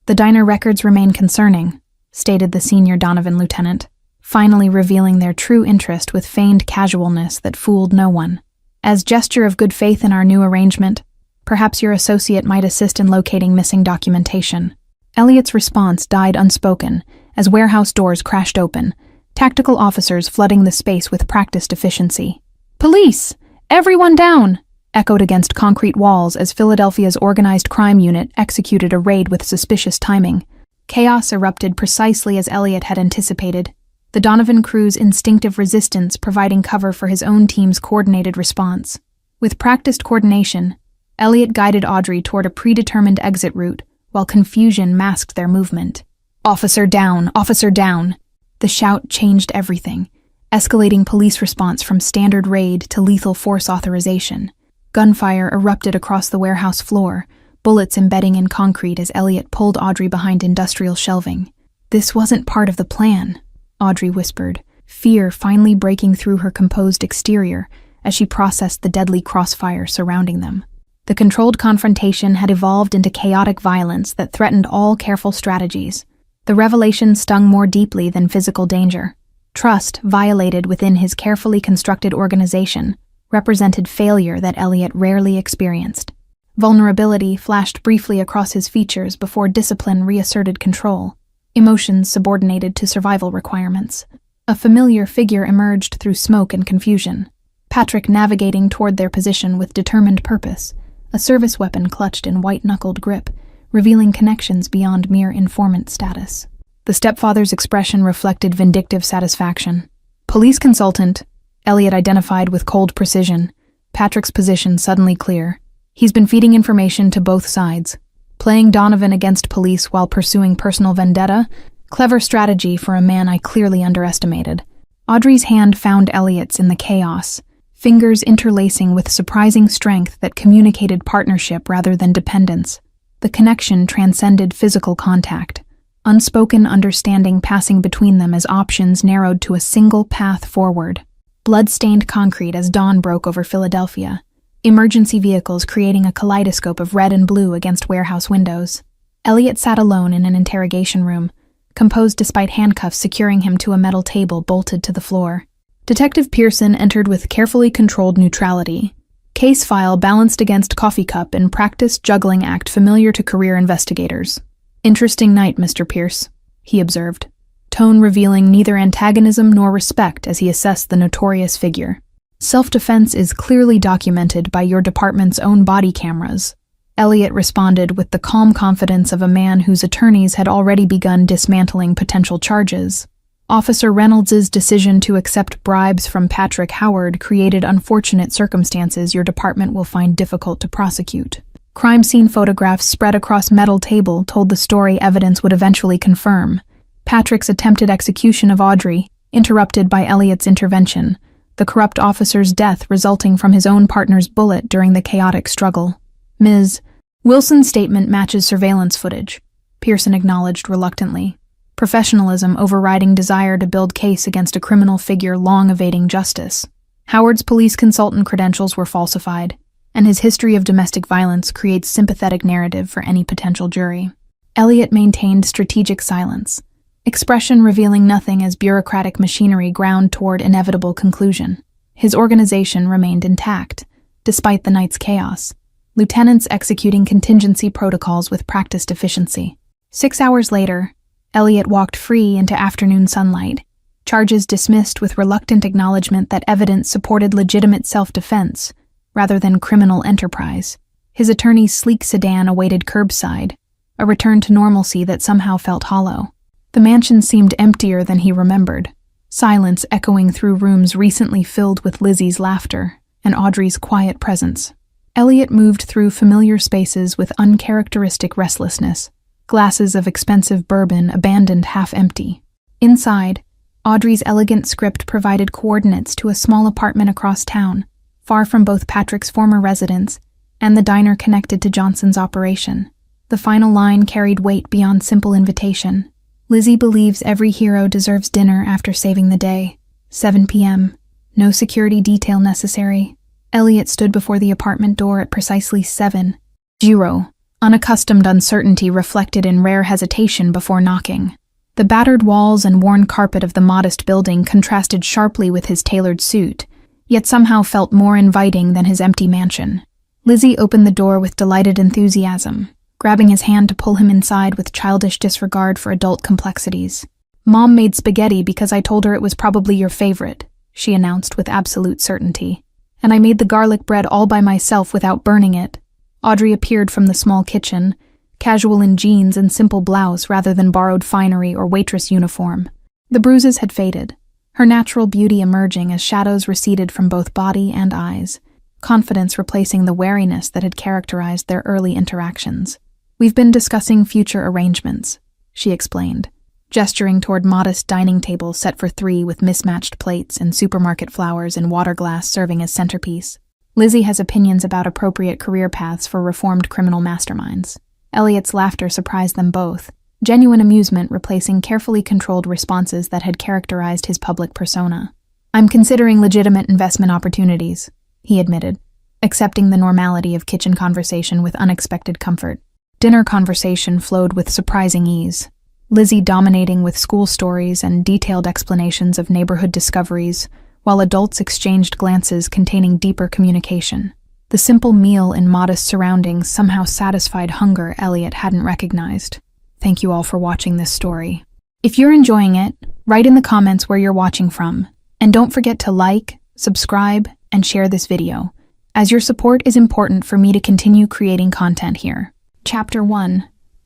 "The diner records remain concerning," stated the senior Donovan lieutenant, finally revealing their true interest with feigned casualness that fooled no one. "As gesture of good faith in our new arrangement, perhaps your associate might assist in locating missing documentation." Elliot's response died unspoken as warehouse doors crashed open, tactical officers flooding the space with practiced efficiency. "Police! Everyone down!" echoed against concrete walls as Philadelphia's organized crime unit executed a raid with suspicious timing. Chaos erupted precisely as Elliot had anticipated, the Donovan crew's instinctive resistance providing cover for his own team's coordinated response. With practiced coordination, Elliot guided Audrey toward a predetermined exit route, while confusion masked their movement. "Officer down! Officer down!" The shout changed everything, escalating police response from standard raid to lethal force authorization. Gunfire erupted across the warehouse floor, bullets embedding in concrete as Elliot pulled Audrey behind industrial shelving. "This wasn't part of the plan," Audrey whispered, fear finally breaking through her composed exterior as she processed the deadly crossfire surrounding them. The controlled confrontation had evolved into chaotic violence that threatened all careful strategies. The revelation stung more deeply than physical danger. Trust, violated within his carefully constructed organization, represented failure that Elliot rarely experienced. Vulnerability flashed briefly across his features before discipline reasserted control, emotions subordinated to survival requirements. A familiar figure emerged through smoke and confusion, Patrick navigating toward their position with determined purpose, a service weapon clutched in white-knuckled grip, revealing connections beyond mere informant status. The stepfather's expression reflected vindictive satisfaction. Police consultant, Elliot identified with cold precision, Patrick's position suddenly clear. He's been feeding information to both sides. Playing Donovan against police while pursuing personal vendetta? Clever strategy for a man I clearly underestimated. Audrey's hand found Elliot's in the chaos, fingers interlacing with surprising strength that communicated partnership rather than dependence. The connection transcended physical contact, unspoken understanding passing between them as options narrowed to a single path forward. Blood-stained concrete as dawn broke over Philadelphia, emergency vehicles creating a kaleidoscope of red and blue against warehouse windows. Elliot sat alone in an interrogation room, composed despite handcuffs securing him to a metal table bolted to the floor. Detective Pearson entered with carefully controlled neutrality, case file balanced against coffee cup in practiced juggling act familiar to career investigators. "Interesting night, Mr. Pierce," he observed, tone revealing neither antagonism nor respect as he assessed the notorious figure. "Self-defense is clearly documented by your department's own body cameras." Elliot responded with the calm confidence of a man whose attorneys had already begun dismantling potential charges. "Officer Reynolds's decision to accept bribes from Patrick Howard created unfortunate circumstances your department will find difficult to prosecute. Crime scene photographs spread across metal table told the story evidence would eventually confirm. Patrick's attempted execution of Audrey, interrupted by Elliot's intervention, the corrupt officer's death resulting from his own partner's bullet during the chaotic struggle. Ms. Wilson's statement matches surveillance footage," Pearson acknowledged reluctantly. Professionalism overriding desire to build case against a criminal figure long evading justice. Howard's police consultant credentials were falsified, and his history of domestic violence creates sympathetic narrative for any potential jury. Elliot maintained strategic silence, expression revealing nothing as bureaucratic machinery ground toward inevitable conclusion. His organization remained intact, despite the night's chaos. Lieutenants executing contingency protocols with practiced efficiency. 6 hours later, Elliot walked free into afternoon sunlight, charges dismissed with reluctant acknowledgement that evidence supported legitimate self-defense rather than criminal enterprise. His attorney's sleek sedan awaited curbside, a return to normalcy that somehow felt hollow. The mansion seemed emptier than he remembered, silence echoing through rooms recently filled with Lizzie's laughter and Audrey's quiet presence. Elliot moved through familiar spaces with uncharacteristic restlessness, glasses of expensive bourbon abandoned half-empty. Inside, Audrey's elegant script provided coordinates to a small apartment across town, far from both Patrick's former residence and the diner connected to Johnson's operation. The final line carried weight beyond simple invitation. "Lizzie believes every hero deserves dinner after saving the day. 7 p.m. No security detail necessary." Elliot stood before the apartment door at precisely 7:00. Unaccustomed uncertainty reflected in rare hesitation before knocking. The battered walls and worn carpet of the modest building contrasted sharply with his tailored suit, yet somehow felt more inviting than his empty mansion. Lizzie opened the door with delighted enthusiasm, grabbing his hand to pull him inside with childish disregard for adult complexities. "Mom made spaghetti because I told her it was probably your favorite," she announced with absolute certainty. "And I made the garlic bread all by myself without burning it." Audrey appeared from the small kitchen, casual in jeans and simple blouse rather than borrowed finery or waitress uniform. The bruises had faded, her natural beauty emerging as shadows receded from both body and eyes, confidence replacing the wariness that had characterized their early interactions. "We've been discussing future arrangements," she explained, gesturing toward modest dining tables set for 3 with mismatched plates and supermarket flowers in water glass serving as centerpiece. "Lizzie has opinions about appropriate career paths for reformed criminal masterminds." Elliot's laughter surprised them both, genuine amusement replacing carefully controlled responses that had characterized his public persona. "I'm considering legitimate investment opportunities," he admitted, accepting the normality of kitchen conversation with unexpected comfort. Dinner conversation flowed with surprising ease, Lizzie dominating with school stories and detailed explanations of neighborhood discoveries, while adults exchanged glances containing deeper communication. The simple meal in modest surroundings somehow satisfied hunger Elliot hadn't recognized. Thank you all for watching this story. If you're enjoying it, write in the comments where you're watching from, and don't forget to like, subscribe, and share this video, as your support is important for me to continue creating content here. Chapter 1.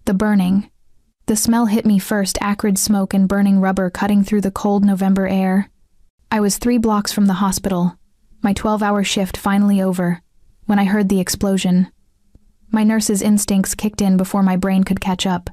The burning. The smell hit me first, acrid smoke and burning rubber cutting through the cold November air. I was 3 blocks from the hospital, my 12-hour shift finally over, when I heard the explosion. My nurse's instincts kicked in before my brain could catch up.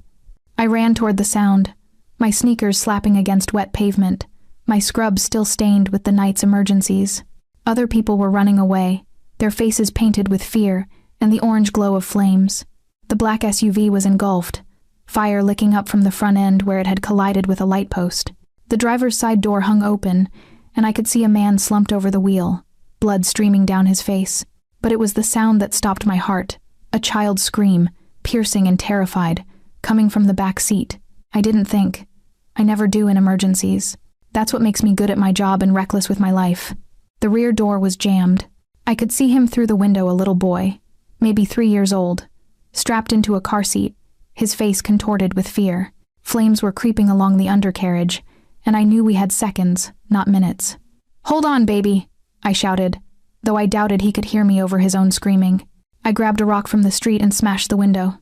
I ran toward the sound, my sneakers slapping against wet pavement, my scrubs still stained with the night's emergencies. Other people were running away, their faces painted with fear and the orange glow of flames. The black SUV was engulfed, fire licking up from the front end where it had collided with a light post. The driver's side door hung open, and I could see a man slumped over the wheel, blood streaming down his face. But it was the sound that stopped my heart, a child's scream, piercing and terrified, coming from the back seat. I didn't think. I never do in emergencies. That's what makes me good at my job and reckless with my life. The rear door was jammed. I could see him through the window, a little boy, maybe 3 years old, strapped into a car seat, his face contorted with fear. Flames were creeping along the undercarriage, and I knew we had seconds, not minutes. "Hold on, baby," I shouted, though I doubted he could hear me over his own screaming. I grabbed a rock from the street and smashed the window.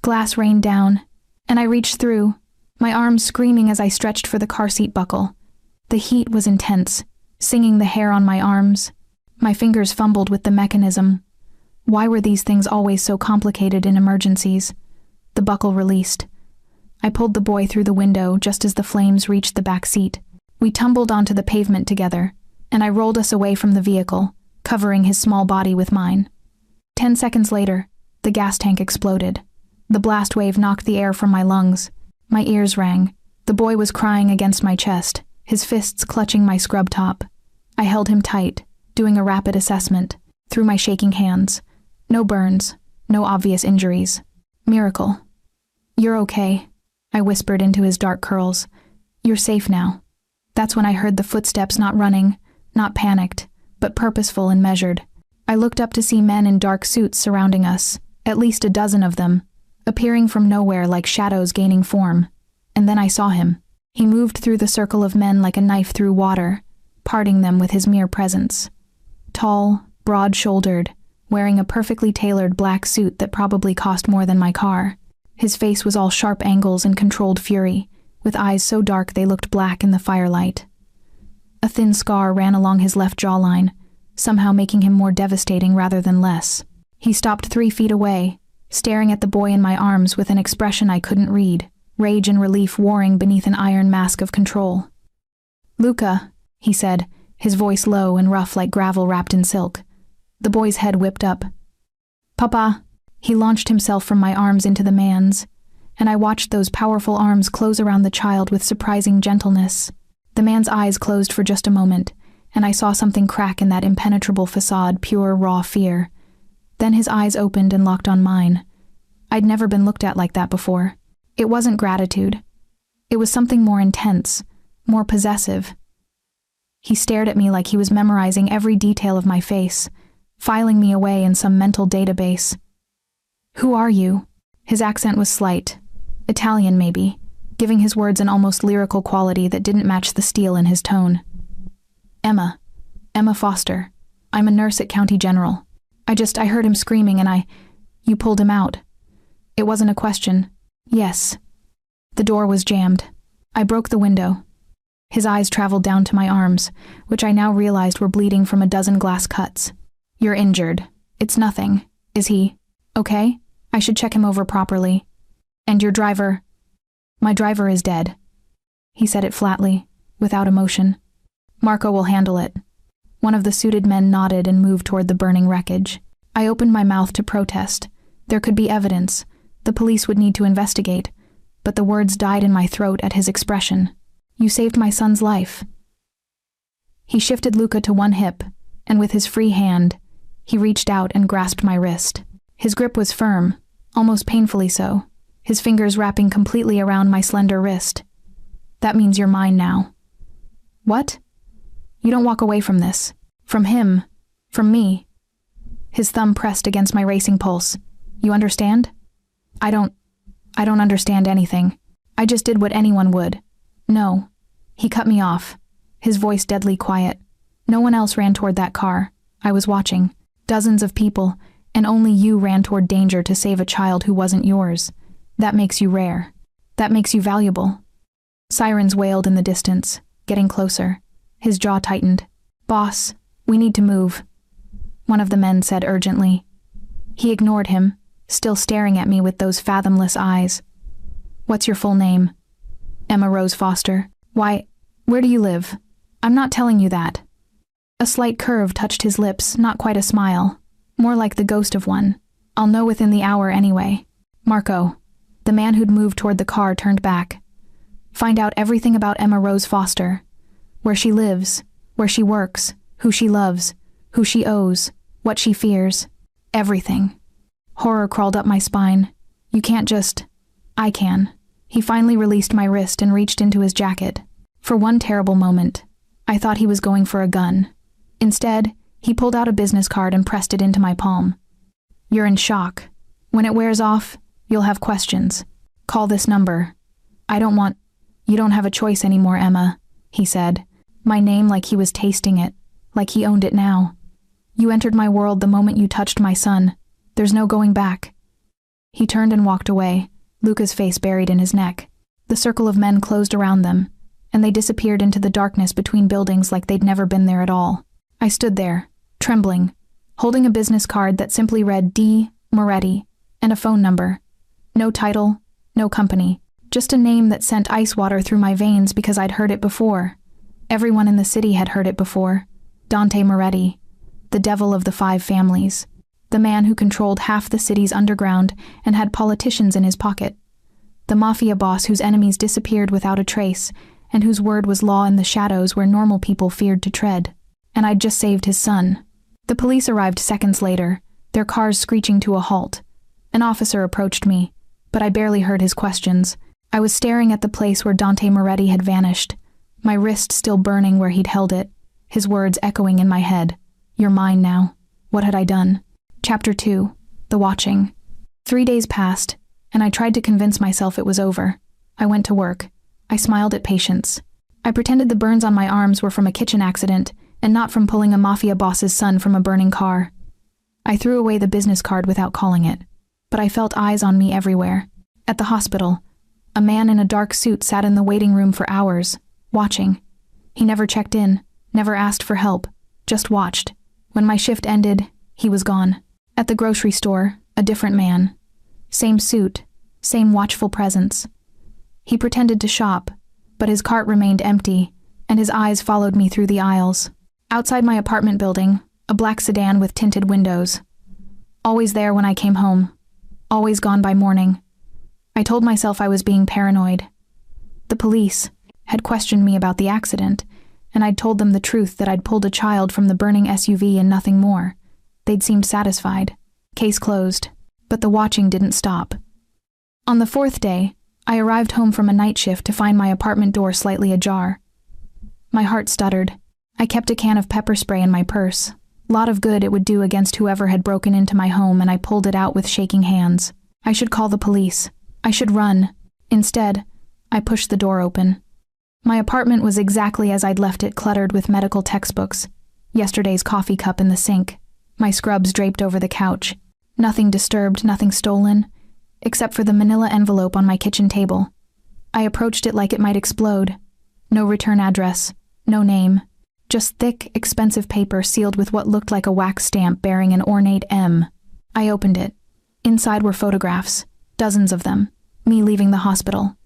Glass rained down, and I reached through, my arms screaming as I stretched for the car seat buckle. The heat was intense, singing the hair on my arms. My fingers fumbled with the mechanism. Why were these things always so complicated in emergencies? The buckle released. I pulled the boy through the window just as the flames reached the back seat. We tumbled onto the pavement together, and I rolled us away from the vehicle, covering his small body with mine. 10 seconds later, the gas tank exploded. The blast wave knocked the air from my lungs. My ears rang. The boy was crying against my chest, his fists clutching my scrub top. I held him tight, doing a rapid assessment, through my shaking hands. No burns, no obvious injuries. Miracle. "You're okay," I whispered into his dark curls. "You're safe now." That's when I heard the footsteps, not running, not panicked, but purposeful and measured. I looked up to see men in dark suits surrounding us, at least a dozen of them, appearing from nowhere like shadows gaining form. And then I saw him. He moved through the circle of men like a knife through water, parting them with his mere presence. Tall, broad-shouldered, wearing a perfectly tailored black suit that probably cost more than my car. His face was all sharp angles and controlled fury, with eyes so dark they looked black in the firelight. A thin scar ran along his left jawline, somehow making him more devastating rather than less. He stopped 3 feet away, staring at the boy in my arms with an expression I couldn't read, rage and relief warring beneath an iron mask of control. "Luca," he said, his voice low and rough like gravel wrapped in silk. The boy's head whipped up. "Papa." He launched himself from my arms into the man's, and I watched those powerful arms close around the child with surprising gentleness. The man's eyes closed for just a moment, and I saw something crack in that impenetrable facade, pure, raw fear. Then his eyes opened and locked on mine. I'd never been looked at like that before. It wasn't gratitude. It was something more intense, more possessive. He stared at me like he was memorizing every detail of my face, filing me away in some mental database. "Who are you?" His accent was slight, Italian maybe, giving his words an almost lyrical quality that didn't match the steel in his tone. Emma Foster. I'm a nurse at County General. I heard him screaming and you pulled him out." It wasn't a question. Yes. The door was jammed. I broke the window. His eyes traveled down to my arms, which I now realized were bleeding from a dozen glass cuts. "You're injured. It's nothing. Is he okay? I should check him over properly. And your driver?" "My driver is dead." He said it flatly, without emotion. "Marco will handle it." One of the suited men nodded and moved toward the burning wreckage. I opened my mouth to protest. There could be evidence. The police would need to investigate. But the words died in my throat at his expression. "You saved my son's life." He shifted Luca to one hip, and with his free hand, he reached out and grasped my wrist. His grip was firm, almost painfully so, his fingers wrapping completely around my slender wrist. "That means you're mine now." "What?" "You don't walk away from this. From him. From me." His thumb pressed against my racing pulse. "You understand?" I don't understand anything. I just did what anyone would." "No." He cut me off, his voice deadly quiet. "No one else ran toward that car. I was watching. Dozens of people, and only you ran toward danger to save a child who wasn't yours. That makes you rare. That makes you valuable. Sirens wailed in the distance, getting closer. His jaw tightened. Boss, we need to move, one of the men said urgently. He ignored him, still staring at me with those fathomless eyes. What's your full name? Emma Rose Foster. Why, where do you live? I'm not telling you that. A slight curve touched his lips, not quite a smile. More like the ghost of one. I'll know within the hour anyway. Marco. The man who'd moved toward the car turned back. Find out everything about Emma Rose Foster. Where she lives, where she works, who she loves, who she owes, what she fears. Everything. Horror crawled up my spine. You can't just... I can. He finally released my wrist and reached into his jacket. For one terrible moment, I thought he was going for a gun. Instead, he pulled out a business card and pressed it into my palm. You're in shock. When it wears off, you'll have questions. Call this number. I don't want... You don't have a choice anymore, Emma, he said. My name like he was tasting it, like he owned it now. You entered my world the moment you touched my son. There's no going back. He turned and walked away, Luca's face buried in his neck. The circle of men closed around them, and they disappeared into the darkness between buildings like they'd never been there at all. I stood there, trembling, holding a business card that simply read D. Moretti, and a phone number. No title, no company, just a name that sent ice water through my veins because I'd heard it before. Everyone in the city had heard it before. Dante Moretti, the devil of the 5 families. The man who controlled half the city's underground and had politicians in his pocket. The Mafia boss whose enemies disappeared without a trace, and whose word was law in the shadows where normal people feared to tread. And I'd just saved his son. The police arrived seconds later, their cars screeching to a halt. An officer approached me, but I barely heard his questions. I was staring at the place where Dante Moretti had vanished, my wrist still burning where he'd held it, his words echoing in my head. You're mine now. What had I done? Chapter 2. The Watching. 3 days passed, and I tried to convince myself it was over. I went to work. I smiled at patients. I pretended the burns on my arms were from a kitchen accident, and not from pulling a Mafia boss's son from a burning car. I threw away the business card without calling it, but I felt eyes on me everywhere. At the hospital, a man in a dark suit sat in the waiting room for hours, watching. He never checked in, never asked for help, just watched. When my shift ended, he was gone. At the grocery store, a different man. Same suit, same watchful presence. He pretended to shop, but his cart remained empty, and his eyes followed me through the aisles. Outside my apartment building, a black sedan with tinted windows. Always there when I came home. Always gone by morning. I told myself I was being paranoid. The police had questioned me about the accident, and I'd told them the truth that I'd pulled a child from the burning SUV and nothing more. They'd seemed satisfied. Case closed. But the watching didn't stop. On the 4th day, I arrived home from a night shift to find my apartment door slightly ajar. My heart stuttered. I kept a can of pepper spray in my purse. Lot of good it would do against whoever had broken into my home, and I pulled it out with shaking hands. I should call the police. I should run. Instead, I pushed the door open. My apartment was exactly as I'd left it, cluttered with medical textbooks. Yesterday's coffee cup in the sink. My scrubs draped over the couch. Nothing disturbed, nothing stolen, except for the manila envelope on my kitchen table. I approached it like it might explode. No return address, no name. Just thick, expensive paper sealed with what looked like a wax stamp bearing an ornate M. I opened it. Inside were photographs, dozens of them. Me leaving the hospital.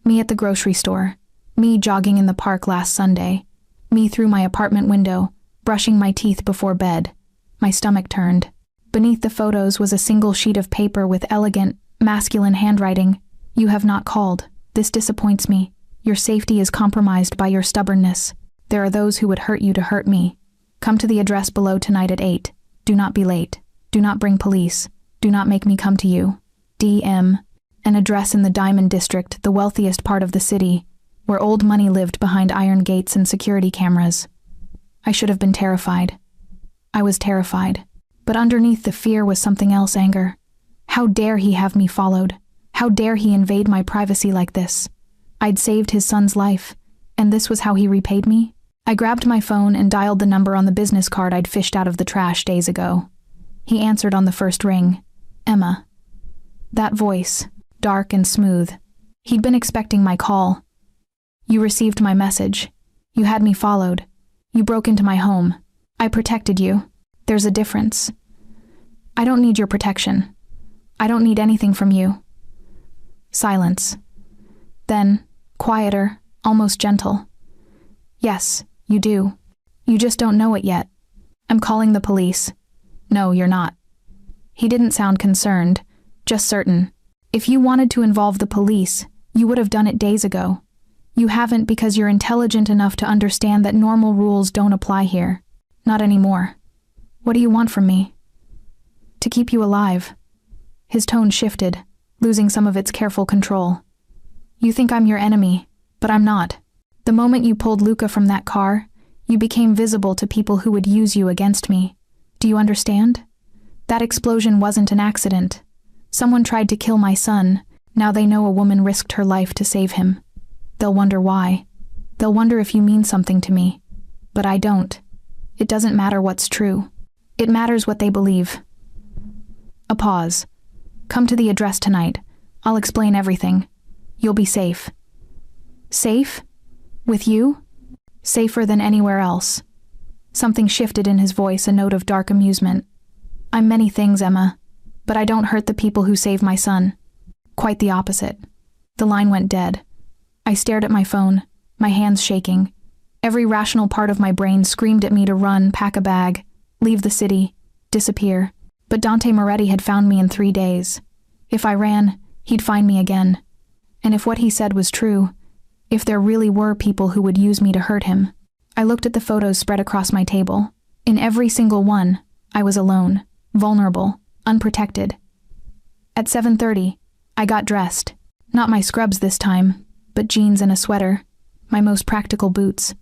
Me at the grocery store. Me jogging in the park last Sunday. Me through my apartment window, brushing my teeth before bed. My stomach turned. Beneath the photos was a single sheet of paper with elegant, masculine handwriting. You have not called. This disappoints me. Your safety is compromised by your stubbornness. There are those who would hurt you to hurt me. Come to the address below tonight at 8. Do not be late. Do not bring police. Do not make me come to you. D.M. An address in the Diamond District, the wealthiest part of the city, where old money lived behind iron gates and security cameras. I should have been terrified. I was terrified. But underneath the fear was something else, anger. How dare he have me followed? How dare he invade my privacy like this? I'd saved his son's life, and this was how he repaid me? I grabbed my phone and dialed the number on the business card I'd fished out of the trash days ago. He answered on the first ring. Emma. That voice, dark and smooth. He'd been expecting my call. You received my message. You had me followed. You broke into my home. I protected you. There's a difference. I don't need your protection. I don't need anything from you. Silence. Then, quieter, almost gentle. Yes, you do. You just don't know it yet. I'm calling the police. No, you're not. He didn't sound concerned, just certain. If you wanted to involve the police, you would have done it days ago. You haven't because you're intelligent enough to understand that normal rules don't apply here. Not anymore. What do you want from me? To keep you alive. His tone shifted, losing some of its careful control. You think I'm your enemy, but I'm not. The moment you pulled Luca from that car, you became visible to people who would use you against me. Do you understand? That explosion wasn't an accident. Someone tried to kill my son. Now they know a woman risked her life to save him. They'll wonder why. They'll wonder if you mean something to me. But I don't. It doesn't matter what's true. It matters what they believe. A pause. Come to the address tonight. I'll explain everything. You'll be safe. Safe? With you? Safer than anywhere else. Something shifted in his voice, a note of dark amusement. I'm many things, Emma, but I don't hurt the people who save my son. Quite the opposite. The line went dead. I stared at my phone, my hands shaking. Every rational part of my brain screamed at me to run, pack a bag, leave the city, disappear. But Dante Moretti had found me in 3 days. If I ran, he'd find me again. And if what he said was true, if there really were people who would use me to hurt him. I looked at the photos spread across my table. In every single one, I was alone, vulnerable, unprotected. At 7:30, I got dressed. Not my scrubs this time, but jeans and a sweater, my most practical boots.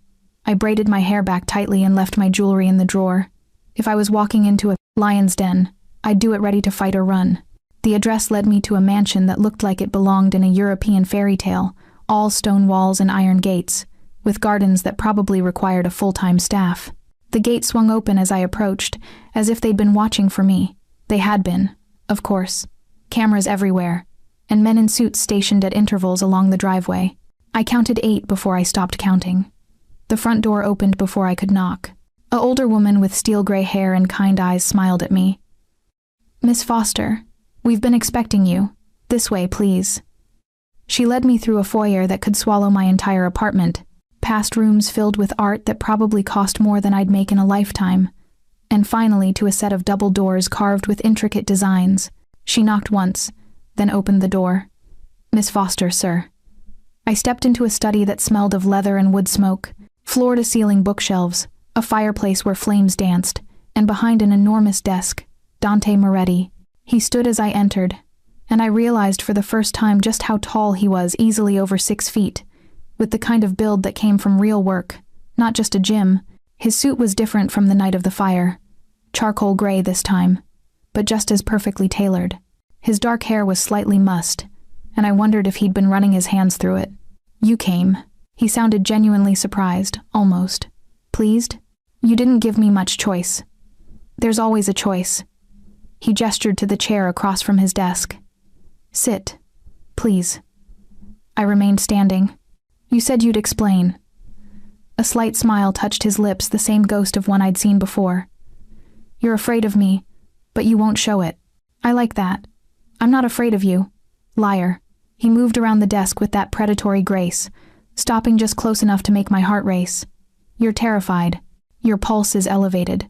I braided my hair back tightly and left my jewelry in the drawer. If I was walking into a lion's den, I'd do it ready to fight or run. The address led me to a mansion that looked like it belonged in a European fairy tale, all stone walls and iron gates, with gardens that probably required a full-time staff. The gate swung open as I approached, as if they'd been watching for me. They had been, of course. Cameras everywhere, and men in suits stationed at intervals along the driveway. I counted 8 before I stopped counting. The front door opened before I could knock. An older woman with steel-gray hair and kind eyes smiled at me. Miss Foster, we've been expecting you. This way, please. She led me through a foyer that could swallow my entire apartment, past rooms filled with art that probably cost more than I'd make in a lifetime, and finally to a set of double doors carved with intricate designs. She knocked once, then opened the door. Miss Foster, sir. I stepped into a study that smelled of leather and wood smoke, floor-to-ceiling bookshelves, a fireplace where flames danced, and behind an enormous desk, Dante Moretti. He stood as I entered, and I realized for the first time just how tall he was, easily over 6 feet, with the kind of build that came from real work, not just a gym. His suit was different from the night of the fire. Charcoal gray this time, but just as perfectly tailored. His dark hair was slightly mussed, and I wondered if he'd been running his hands through it. You came. He sounded genuinely surprised, almost. Pleased? You didn't give me much choice. There's always a choice. He gestured to the chair across from his desk. Sit, please. I remained standing. You said you'd explain. A slight smile touched his lips, the same ghost of one I'd seen before. You're afraid of me, but you won't show it. I like that. I'm not afraid of you. Liar. He moved around the desk with that predatory grace, stopping just close enough to make my heart race. You're terrified. Your pulse is elevated.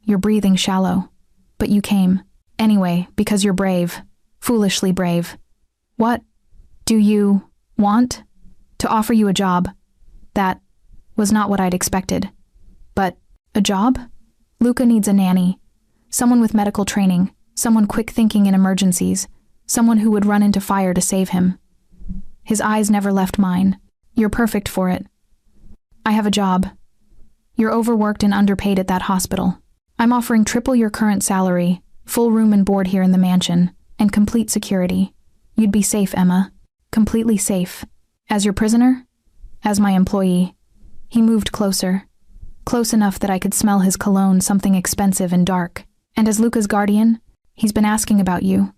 You're breathing shallow. But you came. Anyway, because you're brave. Foolishly brave. What? Do you want? To offer you a job. That was not what I'd expected. But, a job? Luca needs a nanny. Someone with medical training. Someone quick-thinking in emergencies. Someone who would run into fire to save him. His eyes never left mine. You're perfect for it. I have a job. You're overworked and underpaid at that hospital. I'm offering triple your current salary, full room and board here in the mansion, and complete security. You'd be safe, Emma. Completely safe. As your prisoner? As my employee. He moved closer. Close enough that I could smell his cologne, something expensive and dark. And as Luca's guardian, he's been asking about you.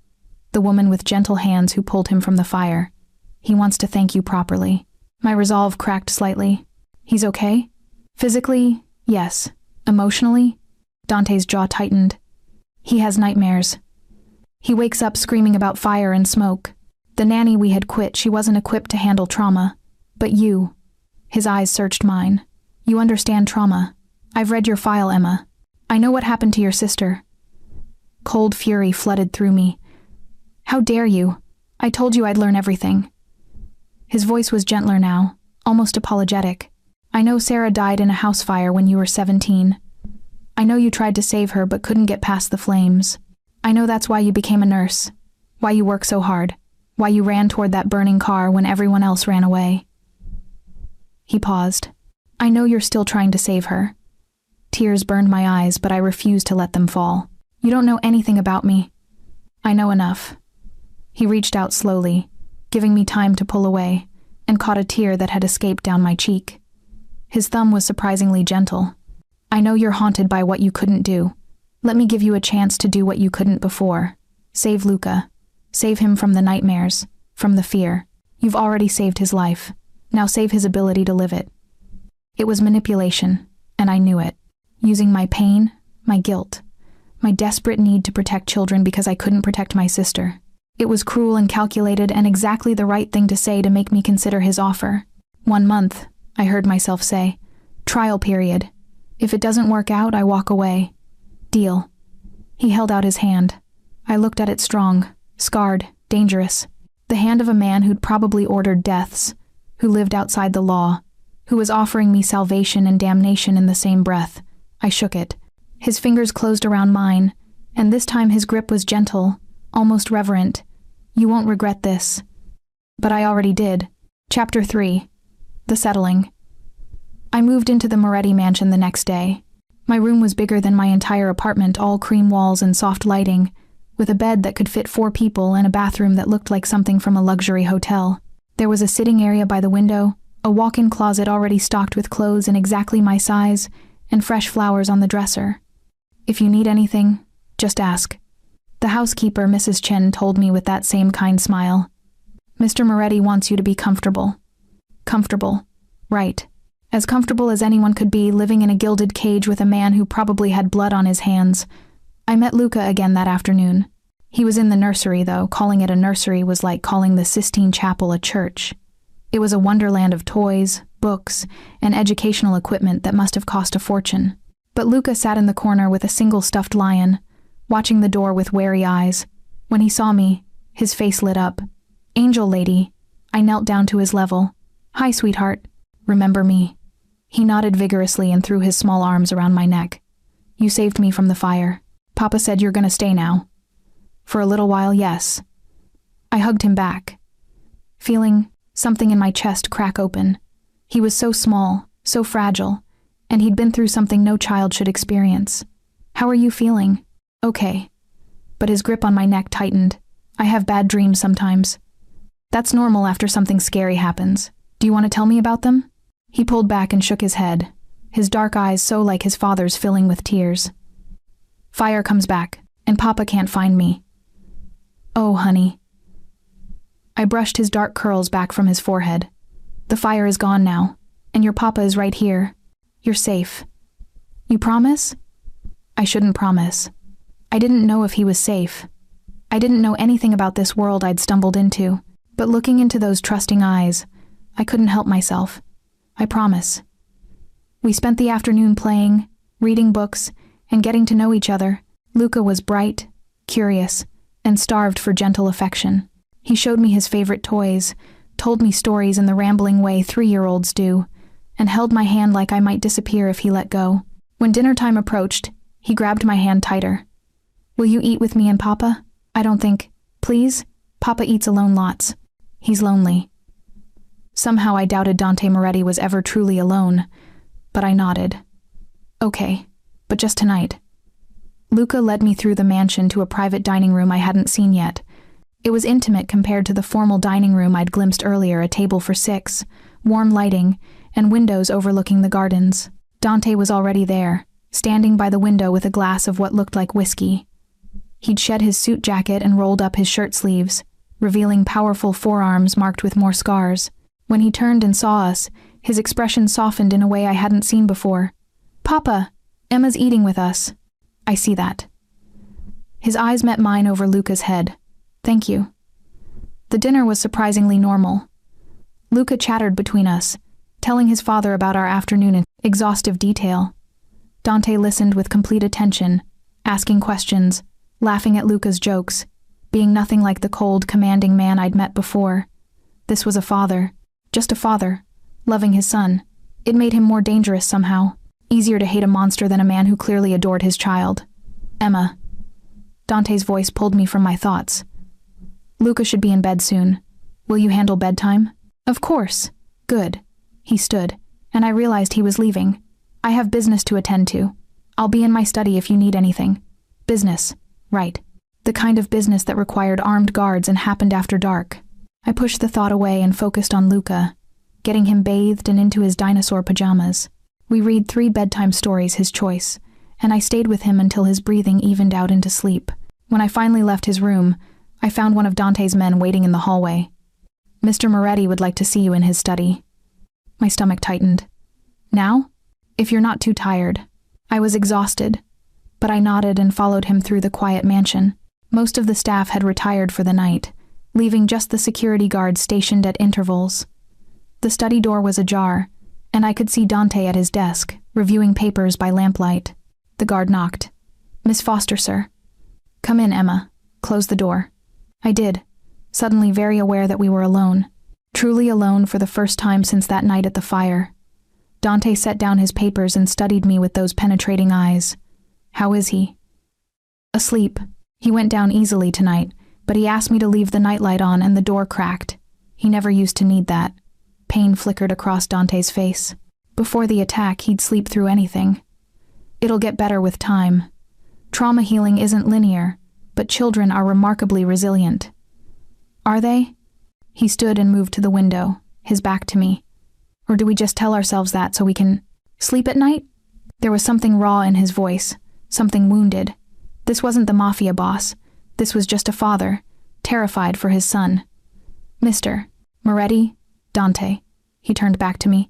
the woman with gentle hands who pulled him from the fire. He wants to thank you properly. My resolve cracked slightly. He's okay? Physically, yes. Emotionally? Dante's jaw tightened. He has nightmares. He wakes up screaming about fire and smoke. The nanny we had quit, she wasn't equipped to handle trauma. But you. His eyes searched mine. You understand trauma. I've read your file, Emma. I know what happened to your sister. Cold fury flooded through me. How dare you? I told you I'd learn everything. His voice was gentler now, almost apologetic. I know Sarah died in a house fire when you were 17. I know you tried to save her but couldn't get past the flames. I know that's why you became a nurse, why you work so hard, why you ran toward that burning car when everyone else ran away. He paused. I know you're still trying to save her. Tears burned my eyes, but I refused to let them fall. You don't know anything about me. I know enough. He reached out slowly, giving me time to pull away, and caught a tear that had escaped down my cheek. His thumb was surprisingly gentle. I know you're haunted by what you couldn't do. Let me give you a chance to do what you couldn't before. Save Luca. Save him from the nightmares, from the fear. You've already saved his life. Now save his ability to live it. It was manipulation, and I knew it. Using my pain, my guilt, my desperate need to protect children because I couldn't protect my sister. It was cruel and calculated and exactly the right thing to say to make me consider his offer. 1 month, I heard myself say. Trial period. If it doesn't work out, I walk away. Deal. He held out his hand. I looked at it strong, scarred, dangerous. The hand of a man who'd probably ordered deaths, who lived outside the law, who was offering me salvation and damnation in the same breath. I shook it. His fingers closed around mine, and this time his grip was gentle, almost reverent. You won't regret this. But I already did. Chapter 3. The Settling. I moved into the Moretti mansion the next day. My room was bigger than my entire apartment, all cream walls and soft lighting, with a bed that could fit 4 people and a bathroom that looked like something from a luxury hotel. There was a sitting area by the window, a walk-in closet already stocked with clothes in exactly my size, and fresh flowers on the dresser. If you need anything, just ask. The housekeeper, Mrs. Chen, told me with that same kind smile. Mr. Moretti wants you to be comfortable. Comfortable. Right. As comfortable as anyone could be, living in a gilded cage with a man who probably had blood on his hands. I met Luca again that afternoon. He was in the nursery, though. Calling it a nursery was like calling the Sistine Chapel a church. It was a wonderland of toys, books, and educational equipment that must have cost a fortune. But Luca sat in the corner with a single stuffed lion, watching the door with wary eyes. When he saw me, his face lit up. Angel lady. I knelt down to his level. Hi, sweetheart. Remember me? He nodded vigorously and threw his small arms around my neck. You saved me from the fire. Papa said you're gonna stay now. For a little while, yes. I hugged him back, feeling something in my chest crack open. He was so small, so fragile, and he'd been through something no child should experience. How are you feeling? Okay. But his grip on my neck tightened. I have bad dreams sometimes. That's normal after something scary happens. Do you want to tell me about them? He pulled back and shook his head, his dark eyes so like his father's filling with tears. Fire comes back, and Papa can't find me. Oh, honey. I brushed his dark curls back from his forehead. The fire is gone now, and your Papa is right here. You're safe. You promise? I shouldn't promise. I didn't know if he was safe. I didn't know anything about this world I'd stumbled into, but looking into those trusting eyes, I couldn't help myself. I promise. We spent the afternoon playing, reading books, and getting to know each other. Luca was bright, curious, and starved for gentle affection. He showed me his favorite toys, told me stories in the rambling way 3-year-olds do, and held my hand like I might disappear if he let go. When dinner time approached, he grabbed my hand tighter. Will you eat with me and Papa? I don't think. Please? Papa eats alone lots. He's lonely. Somehow I doubted Dante Moretti was ever truly alone, but I nodded. Okay, but just tonight. Luca led me through the mansion to a private dining room I hadn't seen yet. It was intimate compared to the formal dining room I'd glimpsed earlier, a table for 6, warm lighting, and windows overlooking the gardens. Dante was already there, standing by the window with a glass of what looked like whiskey. He'd shed his suit jacket and rolled up his shirt sleeves, revealing powerful forearms marked with more scars. When he turned and saw us, his expression softened in a way I hadn't seen before. "Papa, Emma's eating with us." "I see that." His eyes met mine over Luca's head. "Thank you." The dinner was surprisingly normal. Luca chattered between us, telling his father about our afternoon in exhaustive detail. Dante listened with complete attention, asking questions, laughing at Luca's jokes, being nothing like the cold, commanding man I'd met before. This was a father, just a father, loving his son. It made him more dangerous somehow, easier to hate a monster than a man who clearly adored his child. "Emma." Dante's voice pulled me from my thoughts. "Luca should be in bed soon. Will you handle bedtime?" "Of course." "Good." He stood, and I realized he was leaving. "I have business to attend to. I'll be in my study if you need anything." "Business." "Right. The kind of business that required armed guards and happened after dark." I pushed the thought away and focused on Luca, getting him bathed and into his dinosaur pajamas. We read 3 bedtime stories, his choice, and I stayed with him until his breathing evened out into sleep. When I finally left his room, I found one of Dante's men waiting in the hallway. "Mr. Moretti would like to see you in his study." My stomach tightened. "Now? If you're not too tired." I was exhausted, but I nodded and followed him through the quiet mansion. Most of the staff had retired for the night, leaving just the security guards stationed at intervals. The study door was ajar, and I could see Dante at his desk, reviewing papers by lamplight. The guard knocked. "Miss Foster, sir." "Come in, Emma. Close the door." I did, suddenly very aware that we were alone. Truly alone for the first time since that night at the fire. Dante set down his papers and studied me with those penetrating eyes. "How is he?" "Asleep. He went down easily tonight, but he asked me to leave the nightlight on and the door cracked. He never used to need that." Pain flickered across Dante's face. "Before the attack, he'd sleep through anything. It'll get better with time. Trauma healing isn't linear, but children are remarkably resilient." "Are they?" He stood and moved to the window, his back to me. "Or do we just tell ourselves that so we can sleep at night?" There was something raw in his voice, something wounded. This wasn't the Mafia boss. This was just a father, terrified for his son. "Mr. Moretti, Dante." He turned back to me.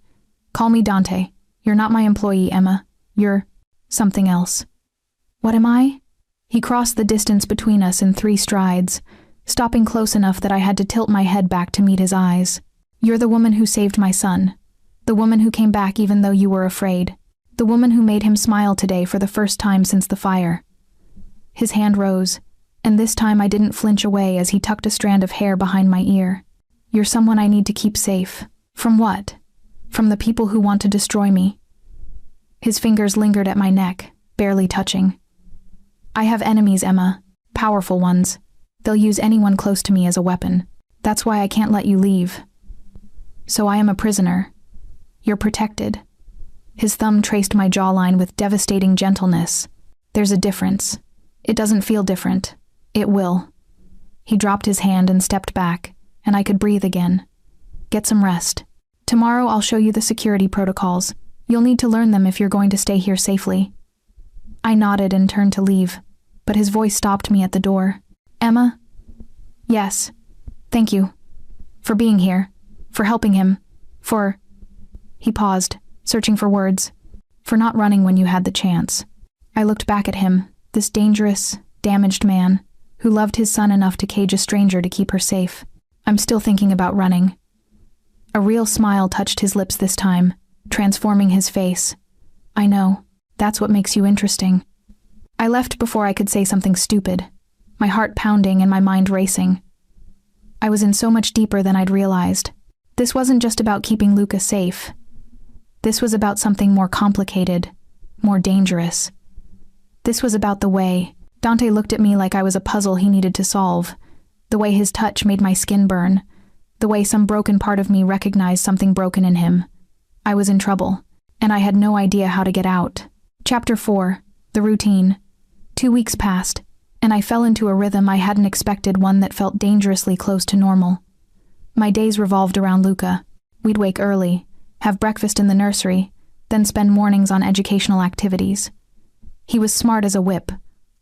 "Call me Dante. You're not my employee, Emma. You're something else." "What am I?" He crossed the distance between us in 3 strides, stopping close enough that I had to tilt my head back to meet his eyes. "You're the woman who saved my son. The woman who came back even though you were afraid. The woman who made him smile today for the first time since the fire." His hand rose, and this time I didn't flinch away as he tucked a strand of hair behind my ear. "You're someone I need to keep safe." "From what?" "From the people who want to destroy me." His fingers lingered at my neck, barely touching. "I have enemies, Emma. Powerful ones. They'll use anyone close to me as a weapon. That's why I can't let you leave. So I am a prisoner. You're protected." His thumb traced my jawline with devastating gentleness. "There's a difference. It doesn't feel different. It will." He dropped his hand and stepped back, and I could breathe again. "Get some rest. Tomorrow I'll show you the security protocols. You'll need to learn them if you're going to stay here safely." I nodded and turned to leave, but his voice stopped me at the door. "Emma?" "Yes. Thank you. For being here. For helping him. For..." He paused, searching for words. "For not running when you had the chance." I looked back at him, this dangerous, damaged man, who loved his son enough to cage a stranger to keep her safe. "I'm still thinking about running." A real smile touched his lips this time, transforming his face. "I know. That's what makes you interesting." I left before I could say something stupid, my heart pounding and my mind racing. I was in so much deeper than I'd realized. This wasn't just about keeping Luca safe. This was about something more complicated, more dangerous. This was about the way Dante looked at me like I was a puzzle he needed to solve, the way his touch made my skin burn, the way some broken part of me recognized something broken in him. I was in trouble, and I had no idea how to get out. Chapter 4, The Routine. 2 weeks passed, and I fell into a rhythm I hadn't expected, one that felt dangerously close to normal. My days revolved around Luca. We'd wake early, have breakfast in the nursery, then spend mornings on educational activities. He was smart as a whip,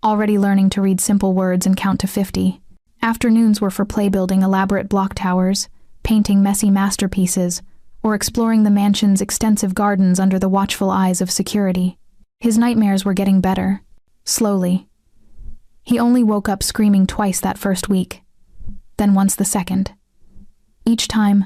already learning to read simple words and count to 50. Afternoons were for play-building elaborate block towers, painting messy masterpieces, or exploring the mansion's extensive gardens under the watchful eyes of security. His nightmares were getting better. Slowly. He only woke up screaming twice that first week, then once the second. Each time,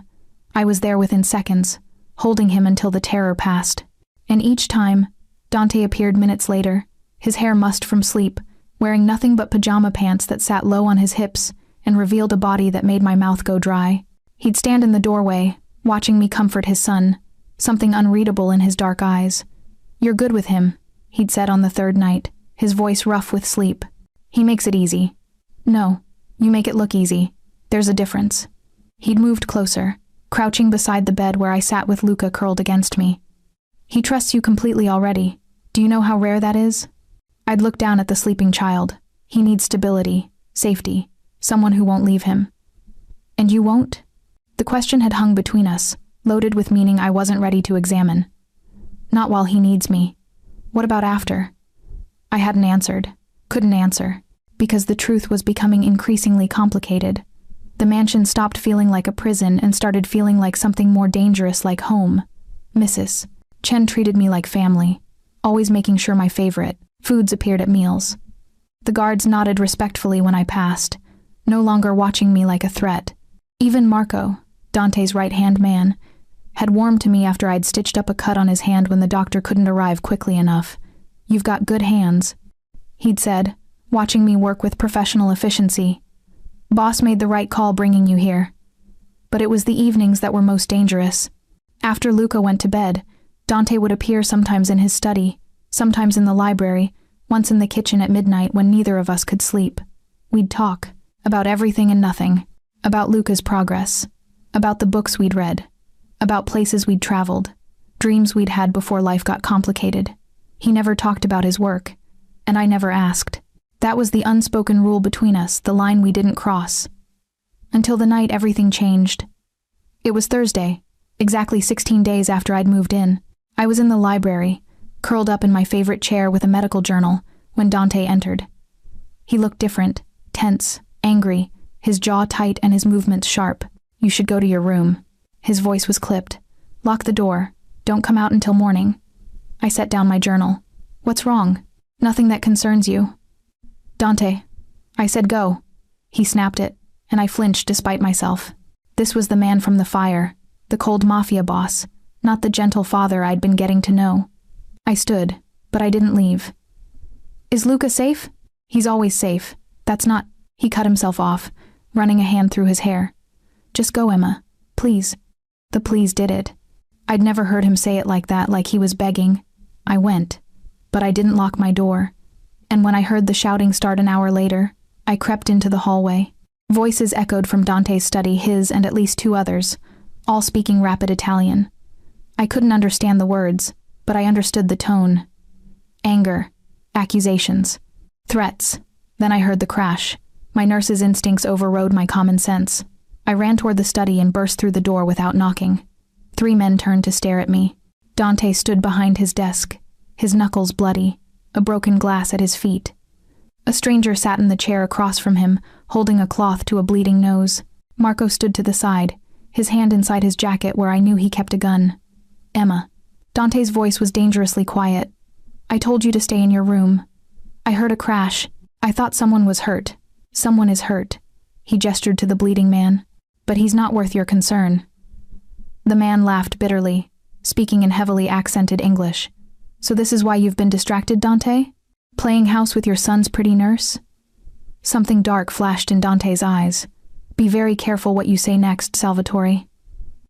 I was there within seconds, holding him until the terror passed. And each time, Dante appeared minutes later, his hair mussed from sleep, wearing nothing but pajama pants that sat low on his hips and revealed a body that made my mouth go dry. He'd stand in the doorway, watching me comfort his son, something unreadable in his dark eyes. "You're good with him," he'd said on the third night, his voice rough with sleep. "He makes it easy." "No, you make it look easy. There's a difference." He'd moved closer, crouching beside the bed where I sat with Luca curled against me. "He trusts you completely already. Do you know how rare that is?" I'd look down at the sleeping child. "He needs stability, safety, someone who won't leave him." "And you won't?" The question had hung between us, loaded with meaning I wasn't ready to examine. "Not while he needs me. What about after?" I hadn't answered, couldn't answer, because the truth was becoming increasingly complicated. The mansion stopped feeling like a prison and started feeling like something more dangerous, like home. Mrs. Chen treated me like family, always making sure my favorite foods appeared at meals. The guards nodded respectfully when I passed, no longer watching me like a threat. Even Marco, Dante's right-hand man, had warmed to me after I'd stitched up a cut on his hand when the doctor couldn't arrive quickly enough. "You've got good hands," he'd said, watching me work with professional efficiency. "Boss made the right call bringing you here." But it was the evenings that were most dangerous. After Luca went to bed, Dante would appear sometimes in his study, sometimes in the library, once in the kitchen at midnight when neither of us could sleep. We'd talk about everything and nothing, about Luca's progress, about the books we'd read, about places we'd traveled, dreams we'd had before life got complicated. He never talked about his work, and I never asked. That was the unspoken rule between us, the line we didn't cross. Until the night everything changed. It was Thursday, exactly 16 days after I'd moved in. I was in the library, curled up in my favorite chair with a medical journal, when Dante entered. He looked different, tense, angry, his jaw tight and his movements sharp. "You should go to your room." His voice was clipped. "Lock the door. Don't come out until morning." I set down my journal. "What's wrong?" "Nothing that concerns you." "Dante." I said go. He snapped it, and I flinched despite myself. This was the man from the fire, the cold Mafia boss, not the gentle father I'd been getting to know. I stood, but I didn't leave. "Is Luca safe?" "He's always safe. That's not—" He cut himself off, running a hand through his hair. "Just go, Emma. Please." The please did it. I'd never heard him say it like that, like he was begging. I went, but I didn't lock my door. And when I heard the shouting start an hour later, I crept into the hallway. Voices echoed from Dante's study, his and at least two others, all speaking rapid Italian. I couldn't understand the words, but I understood the tone. Anger, accusations, threats. Then I heard the crash. My nurse's instincts overrode my common sense. I ran toward the study and burst through the door without knocking. 3 men turned to stare at me. Dante stood behind his desk, his knuckles bloody, a broken glass at his feet. A stranger sat in the chair across from him, holding a cloth to a bleeding nose. Marco stood to the side, his hand inside his jacket where I knew he kept a gun. "Emma." Dante's voice was dangerously quiet. "I told you to stay in your room. I heard a crash. I thought someone was hurt. Someone is hurt." He gestured to the bleeding man. "But he's not worth your concern." The man laughed bitterly, speaking in heavily accented English. "So this is why you've been distracted, Dante? Playing house with your son's pretty nurse?" Something dark flashed in Dante's eyes. "Be very careful what you say next, Salvatore."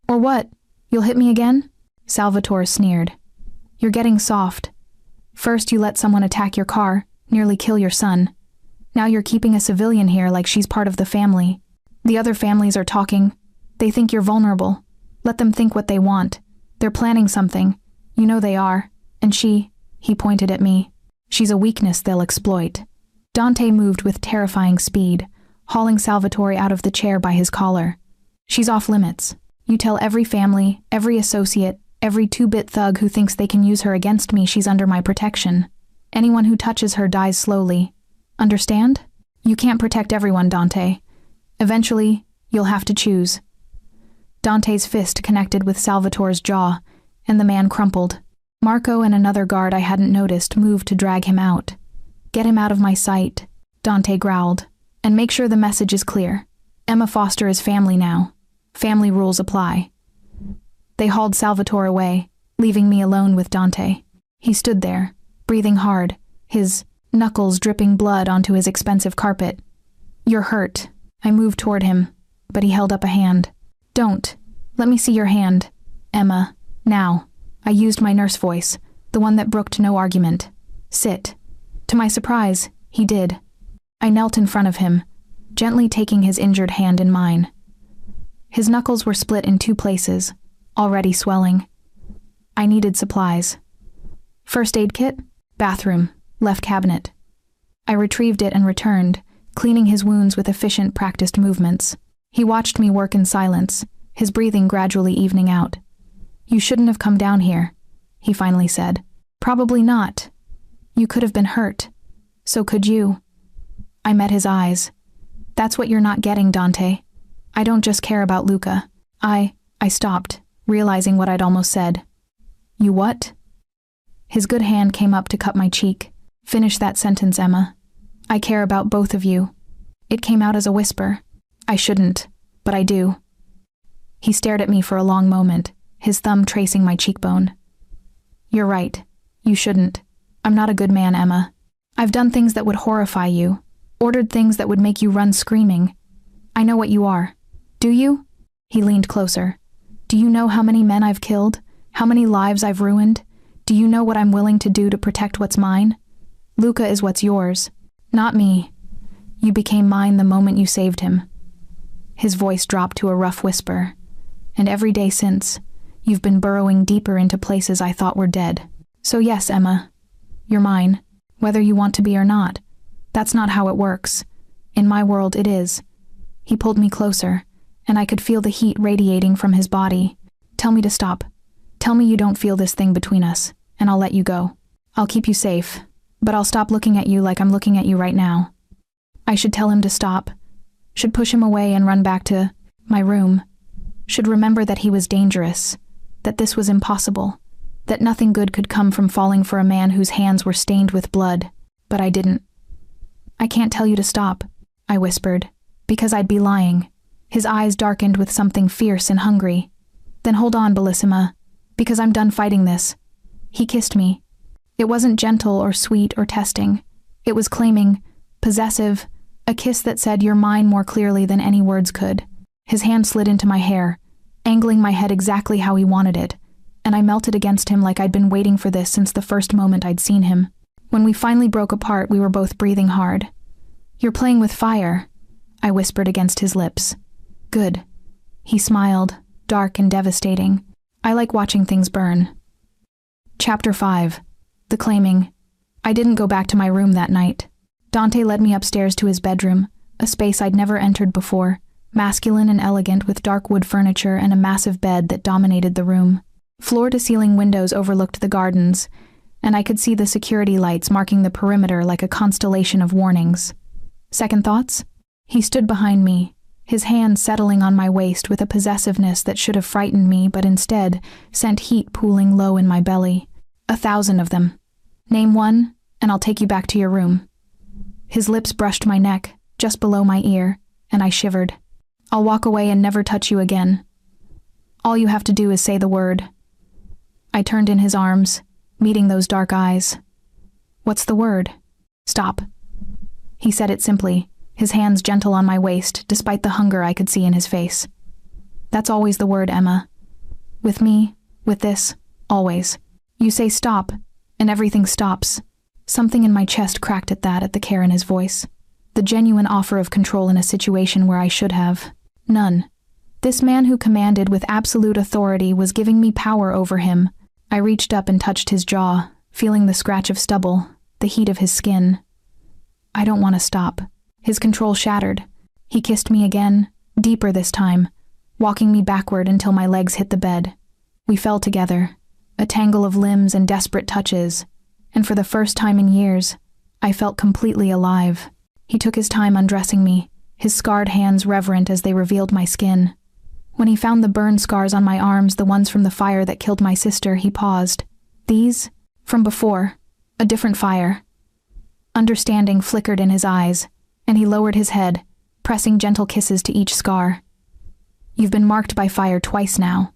"Or what? You'll hit me again?" Salvatore sneered. "You're getting soft. First you let someone attack your car, nearly kill your son. Now you're keeping a civilian here like she's part of the family. The other families are talking. They think you're vulnerable. Let them think what they want. They're planning something. You know they are. And she," he pointed at me, "she's a weakness they'll exploit." Dante moved with terrifying speed, hauling Salvatore out of the chair by his collar. "She's off limits. You tell every family, every associate, every 2-bit thug who thinks they can use her against me she's under my protection. Anyone who touches her dies slowly. Understand? You can't protect everyone, Dante. Eventually, you'll have to choose. Dante's fist connected with Salvatore's jaw, and the man crumpled. Marco and another guard I hadn't noticed moved to drag him out. Get him out of my sight, Dante growled. And make sure the message is clear. Emma Foster is family now. Family rules apply. They hauled Salvatore away, leaving me alone with Dante. He stood there, breathing hard, his knuckles dripping blood onto his expensive carpet. You're hurt. I moved toward him, but he held up a hand. Don't. Let me see your hand. Emma, now. I used my nurse voice, the one that brooked no argument. Sit. To my surprise, he did. I knelt in front of him, gently taking his injured hand in mine. His knuckles were split in 2 places, already swelling. I needed supplies. First aid kit, bathroom, left cabinet. I retrieved it and returned, cleaning his wounds with efficient, practiced movements. He watched me work in silence, his breathing gradually evening out. You shouldn't have come down here, he finally said. Probably not. You could have been hurt. So could you. I met his eyes. That's what you're not getting, Dante. I don't just care about Luca. I stopped, realizing what I'd almost said. You what? His good hand came up to cut my cheek. Finish that sentence, Emma. I care about both of you. It came out as a whisper. I shouldn't, but I do. He stared at me for a long moment, his thumb tracing my cheekbone. You're right. You shouldn't. I'm not a good man, Emma. I've done things that would horrify you. Ordered things that would make you run screaming. I know what you are. Do you? He leaned closer. Do you know how many men I've killed? How many lives I've ruined? Do you know what I'm willing to do to protect what's mine? Luca is what's yours, not me. You became mine the moment you saved him. His voice dropped to a rough whisper. And every day since, you've been burrowing deeper into places I thought were dead. So yes, Emma, you're mine, whether you want to be or not. That's not how it works. In my world, it is. He pulled me closer, and I could feel the heat radiating from his body. Tell me to stop. Tell me you don't feel this thing between us, and I'll let you go. I'll keep you safe, but I'll stop looking at you like I'm looking at you right now. I should tell him to stop. Should push him away and run back to my room. Should remember that he was dangerous, that this was impossible, that nothing good could come from falling for a man whose hands were stained with blood. But I didn't. I can't tell you to stop, I whispered, because I'd be lying. His eyes darkened with something fierce and hungry. Then hold on, Bellissima, because I'm done fighting this. He kissed me. It wasn't gentle or sweet or testing. It was claiming, possessive, a kiss that said you're mine more clearly than any words could. His hand slid into my hair, angling my head exactly how he wanted it, and I melted against him like I'd been waiting for this since the first moment I'd seen him. When we finally broke apart, we were both breathing hard. You're playing with fire, I whispered against his lips. Good. He smiled, dark and devastating. I like watching things burn. Chapter 5. The Claiming. I didn't go back to my room that night. Dante led me upstairs to his bedroom, a space I'd never entered before, masculine and elegant with dark wood furniture and a massive bed that dominated the room. Floor-to-ceiling windows overlooked the gardens, and I could see the security lights marking the perimeter like a constellation of warnings. Second thoughts? He stood behind me, his hand settling on my waist with a possessiveness that should have frightened me but instead sent heat pooling low in my belly. 1,000 of them. Name one, and I'll take you back to your room. His lips brushed my neck, just below my ear, and I shivered. I'll walk away and never touch you again. All you have to do is say the word. I turned in his arms, meeting those dark eyes. What's the word? Stop. He said it simply, his hands gentle on my waist, despite the hunger I could see in his face. That's always the word, Emma. With me, with this, always. You say stop, and everything stops. Something in my chest cracked at the care in his voice. The genuine offer of control in a situation where I should have. None. This man who commanded with absolute authority was giving me power over him. I reached up and touched his jaw, feeling the scratch of stubble, the heat of his skin. I don't want to stop. His control shattered. He kissed me again, deeper this time, walking me backward until my legs hit the bed. We fell together, a tangle of limbs and desperate touches, and for the first time in years, I felt completely alive. He took his time undressing me, his scarred hands reverent as they revealed my skin. When he found the burn scars on my arms, the ones from the fire that killed my sister, he paused. These? From before. A different fire. Understanding flickered in his eyes, and he lowered his head, pressing gentle kisses to each scar. You've been marked by fire twice now.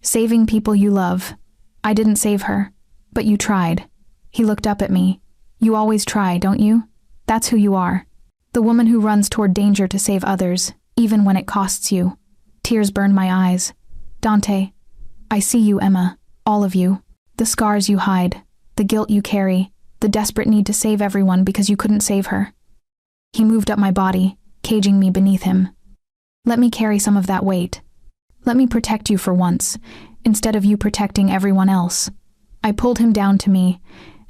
Saving people you love. I didn't save her, but you tried. He looked up at me. You always try, don't you? That's who you are. The woman who runs toward danger to save others, even when it costs you. Tears burned my eyes. Dante, I see you, Emma. All of you. The scars you hide, the guilt you carry, the desperate need to save everyone because you couldn't save her. He moved up my body, caging me beneath him. Let me carry some of that weight. Let me protect you for once, instead of you protecting everyone else. I pulled him down to me,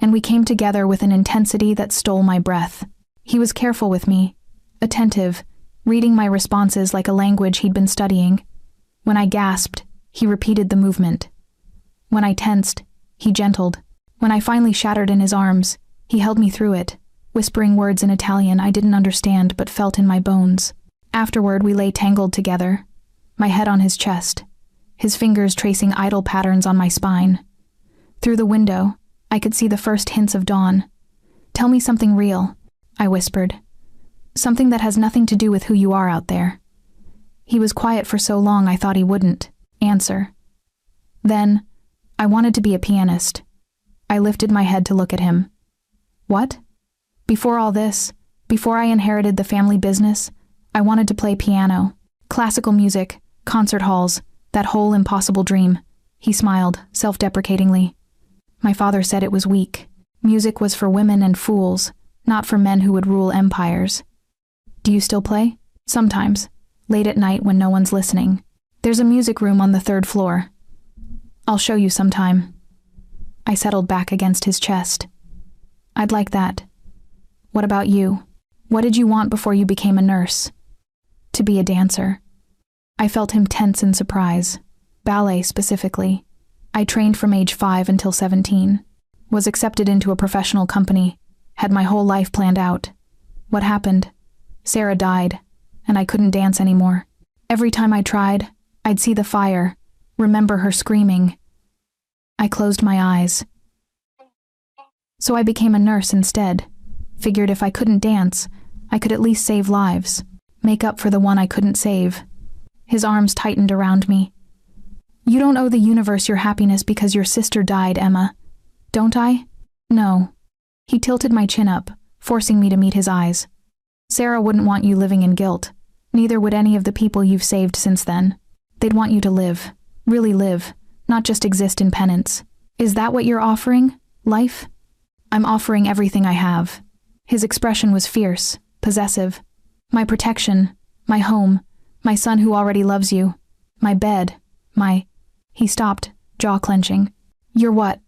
and we came together with an intensity that stole my breath. He was careful with me, attentive, reading my responses like a language he'd been studying. When I gasped, he repeated the movement. When I tensed, he gentled. When I finally shattered in his arms, he held me through it, whispering words in Italian I didn't understand but felt in my bones. Afterward, we lay tangled together, my head on his chest, his fingers tracing idle patterns on my spine. Through the window, I could see the first hints of dawn. Tell me something real, I whispered. Something that has nothing to do with who you are out there. He was quiet for so long I thought he wouldn't answer. Then, I wanted to be a pianist. I lifted my head to look at him. What? Before all this, before I inherited the family business, I wanted to play piano, classical music, concert halls, that whole impossible dream. He smiled, self-deprecatingly. My father said it was weak. Music was for women and fools, not for men who would rule empires. Do you still play? Sometimes, late at night when no one's listening. There's a music room on the 3rd floor. I'll show you sometime. I settled back against his chest. I'd like that. What about you? What did you want before you became a nurse? To be a dancer. I felt him tense in surprise. Ballet, specifically. I trained from age 5 until 17. Was accepted into a professional company. Had my whole life planned out. What happened? Sarah died, and I couldn't dance anymore. Every time I tried, I'd see the fire, remember her screaming. I closed my eyes. So I became a nurse instead. Figured if I couldn't dance, I could at least save lives. Make up for the one I couldn't save. His arms tightened around me. You don't owe the universe your happiness because your sister died, Emma. Don't I? No. He tilted my chin up, forcing me to meet his eyes. Sarah wouldn't want you living in guilt. Neither would any of the people you've saved since then. They'd want you to live. Really live. Not just exist in penance. Is that what you're offering? Life? I'm offering everything I have. His expression was fierce, possessive. My protection, my home, my son who already loves you, my bed, my... He stopped, jaw clenching. You're what?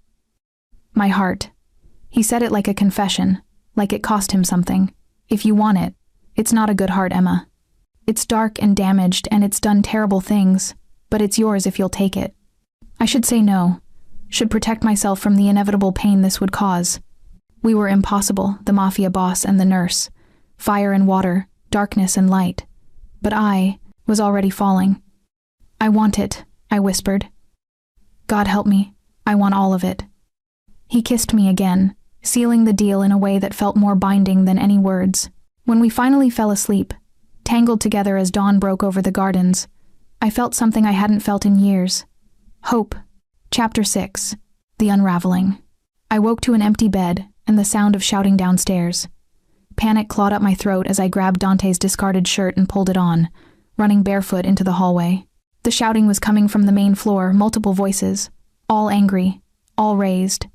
My heart. He said it like a confession, like it cost him something. If you want it, it's not a good heart, Emma. It's dark and damaged and it's done terrible things, but it's yours if you'll take it. I should say no. Should protect myself from the inevitable pain this would cause. We were impossible, the Mafia boss and the nurse. Fire and water, darkness and light. But I was already falling. I want it, I whispered. God help me, I want all of it. He kissed me again, sealing the deal in a way that felt more binding than any words. When we finally fell asleep, tangled together as dawn broke over the gardens, I felt something I hadn't felt in years. Hope. Chapter 6. The Unraveling. I woke to an empty bed and the sound of shouting downstairs. Panic clawed up my throat as I grabbed Dante's discarded shirt and pulled it on, running barefoot into the hallway. The shouting was coming from the main floor, multiple voices, all angry, all raised.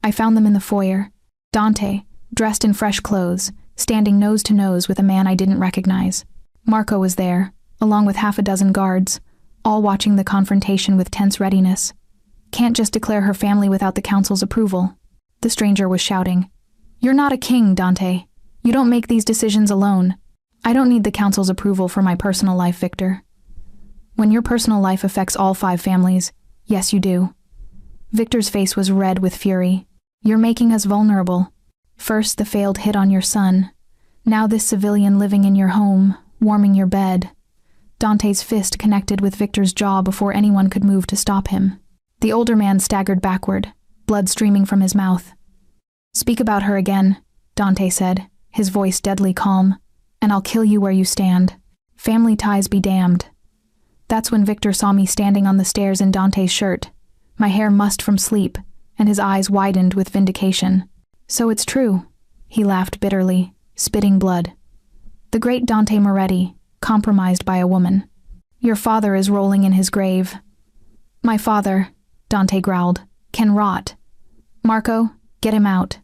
I found them in the foyer. Dante, dressed in fresh clothes, standing nose to nose with a man I didn't recognize. Marco was there, along with half a dozen guards, all watching the confrontation with tense readiness. Can't just declare her family without the council's approval. The stranger was shouting. You're not a king, Dante. You don't make these decisions alone. I don't need the council's approval for my personal life, Victor. When your personal life affects all 5 families, yes you do. Victor's face was red with fury. You're making us vulnerable. First the failed hit on your son. Now this civilian living in your home, warming your bed. Dante's fist connected with Victor's jaw before anyone could move to stop him. The older man staggered backward, blood streaming from his mouth. "Speak about her again," Dante said, his voice deadly calm, "and I'll kill you where you stand. Family ties be damned." That's when Victor saw me standing on the stairs in Dante's shirt, my hair mussed from sleep, and his eyes widened with vindication. "So it's true," he laughed bitterly, spitting blood. "The great Dante Moretti, compromised by a woman. Your father is rolling in his grave." "My father," Dante growled, "can rot." "Marco, get him out."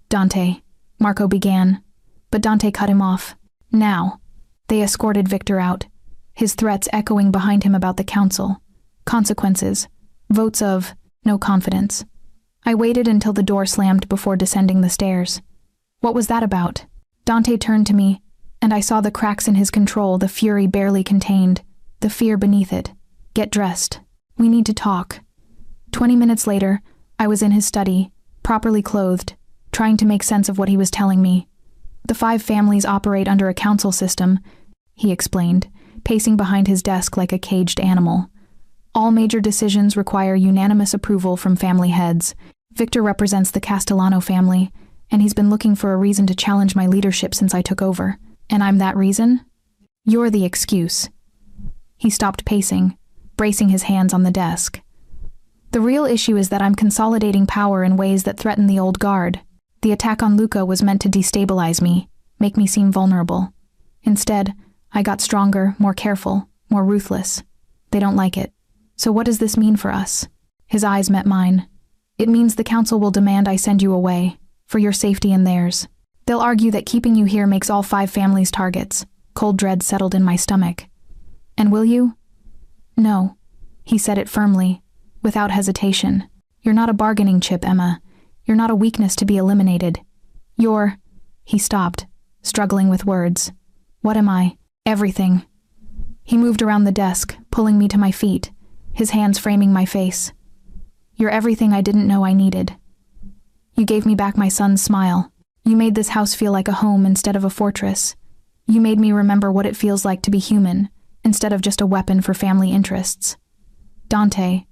"Dante," Marco began, but Dante cut him off. "Now." They escorted Victor out, his threats echoing behind him about the council, consequences, votes of no confidence. I waited until the door slammed before descending the stairs. What was that about? Dante turned to me, and I saw the cracks in his control, the fury barely contained, the fear beneath it. "Get dressed. We need to talk." 20 minutes later, I was in his study, properly clothed, trying to make sense of what he was telling me. "The 5 families operate under a council system," he explained, pacing behind his desk like a caged animal. "All major decisions require unanimous approval from family heads. Victor represents the Castellano family, and he's been looking for a reason to challenge my leadership since I took over. And I'm that reason? You're the excuse." He stopped pacing, bracing his hands on the desk. "The real issue is that I'm consolidating power in ways that threaten the old guard. The attack on Luca was meant to destabilize me, make me seem vulnerable. Instead, I got stronger, more careful, more ruthless. They don't like it. So what does this mean for us?" His eyes met mine. "It means the council will demand I send you away, for your safety and theirs. They'll argue that keeping you here makes all 5 families targets." Cold dread settled in my stomach. "And will you?" "No." He said it firmly, without hesitation. "You're not a bargaining chip, Emma. You're not a weakness to be eliminated. You're—" He stopped, struggling with words. "What am I?" "Everything." He moved around the desk, pulling me to my feet, his hands framing my face. "You're everything I didn't know I needed. You gave me back my son's smile. You made this house feel like a home instead of a fortress. You made me remember what it feels like to be human, instead of just a weapon for family interests. Dante,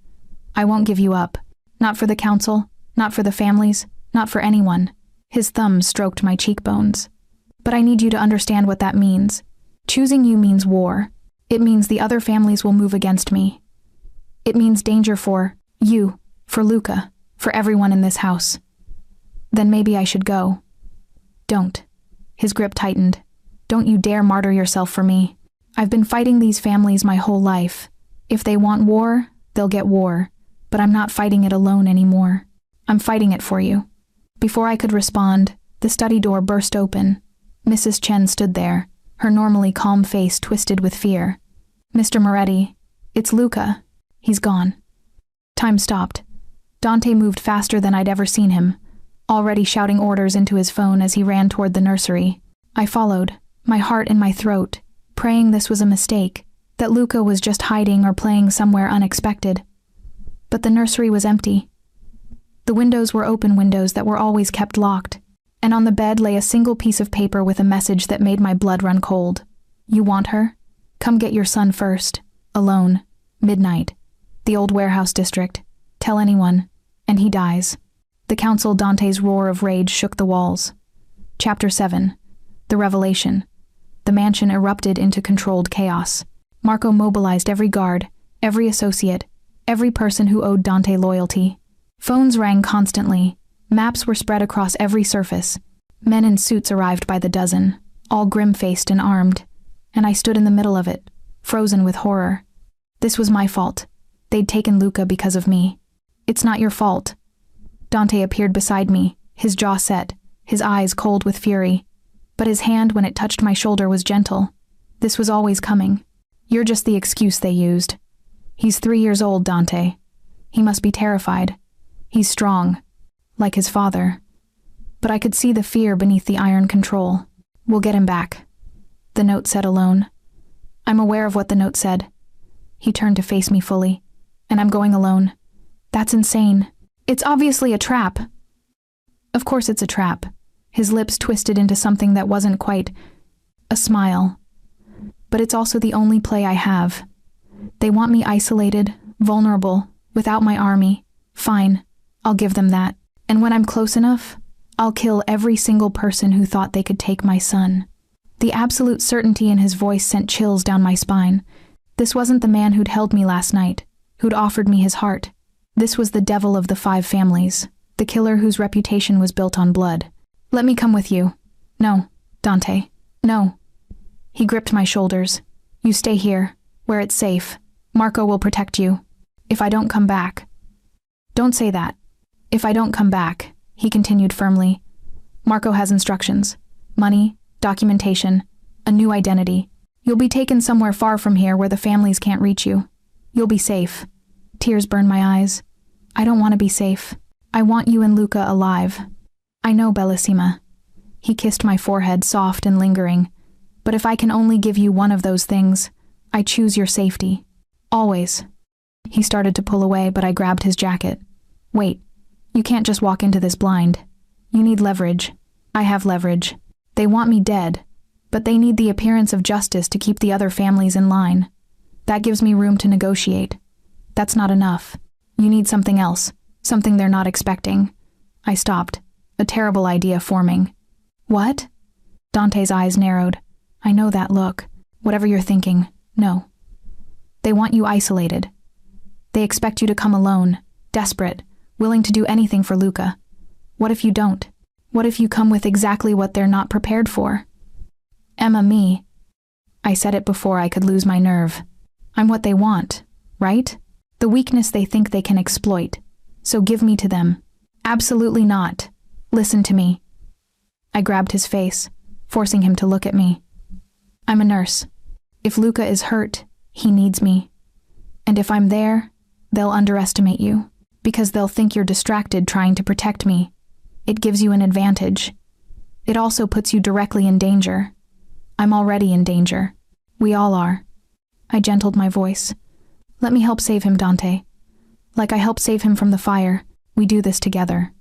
I won't give you up. Not for the council, not for the families, not for anyone." His thumb stroked my cheekbones. "But I need you to understand what that means. Choosing you means war. It means the other families will move against me. It means danger for you, for Luca, for everyone in this house. Then maybe I should go." "Don't." His grip tightened. "Don't you dare martyr yourself for me. I've been fighting these families my whole life. If they want war, they'll get war. But I'm not fighting it alone anymore. I'm fighting it for you." Before I could respond, the study door burst open. Mrs. Chen stood there, her normally calm face twisted with fear. "Mr. Moretti, it's Luca. He's gone." Time stopped. Dante moved faster than I'd ever seen him, already shouting orders into his phone as he ran toward the nursery. I followed, my heart in my throat, praying this was a mistake, that Luca was just hiding or playing somewhere unexpected. But the nursery was empty. The windows were open windows that were always kept locked, and on the bed lay a single piece of paper with a message that made my blood run cold. "You want her? Come get your son first. Alone. Midnight. The old warehouse district. Tell anyone. And he dies." The council Dante's roar of rage shook the walls. Chapter 7. The Revelation. The mansion erupted into controlled chaos. Marco mobilized every guard, every associate, every person who owed Dante loyalty. Phones rang constantly. Maps were spread across every surface. Men in suits arrived by the dozen, all grim-faced and armed, and I stood in the middle of it, frozen with horror. This was my fault. They'd taken Luca because of me. "It's not your fault." Dante appeared beside me, his jaw set, his eyes cold with fury. But his hand, when it touched my shoulder, was gentle. This was always coming. "You're just the excuse they used. He's 3 years old, Dante. He must be terrified. He's strong, like his father." But I could see the fear beneath the iron control. "We'll get him back," the note said alone. "I'm aware of what the note said." He turned to face me fully. "And I'm going alone." "That's insane. It's obviously a trap." "Of course it's a trap. His lips twisted into something that wasn't quite a smile. But it's also the only play I have. They want me isolated, vulnerable, without my army. Fine, I'll give them that. And when I'm close enough, I'll kill every single person who thought they could take my son. The absolute certainty in his voice sent chills down my spine. This wasn't the man who'd held me last night, who'd offered me his heart. This was the devil of the 5 families, the killer whose reputation was built on blood. Let me come with you. No, Dante, no. He gripped my shoulders. You stay here, where it's safe. Marco will protect you. If I don't come back. Don't say that. If I don't come back, he continued firmly. Marco has instructions. Money, documentation, a new identity. You'll be taken somewhere far from here where the families can't reach you. You'll be safe. Tears burned my eyes. I don't want to be safe. I want you and Luca alive. I know, Bellissima. He kissed my forehead, soft and lingering. But if I can only give you one of those things, I choose your safety. Always. He started to pull away, but I grabbed his jacket. Wait. You can't just walk into this blind. You need leverage. I have leverage. They want me dead, but they need the appearance of justice to keep the other families in line. That gives me room to negotiate. That's not enough. You need something else, something they're not expecting. I stopped, a terrible idea forming. What? Dante's eyes narrowed. I know that look. Whatever you're thinking, no. They want you isolated. They expect you to come alone, desperate, willing to do anything for Luca. What if you don't? What if you come with exactly what they're not prepared for? Emma, me. I said it before I could lose my nerve. I'm what they want, right? The weakness they think they can exploit. So give me to them. Absolutely not. Listen to me. I grabbed his face, forcing him to look at me. I'm a nurse. If Luca is hurt, he needs me. And if I'm there, they'll underestimate you, because they'll think you're distracted trying to protect me. It gives you an advantage. It also puts you directly in danger. I'm already in danger. We all are. I gentled my voice. Let me help save him, Dante. Like I helped save him from the fire, we do this together.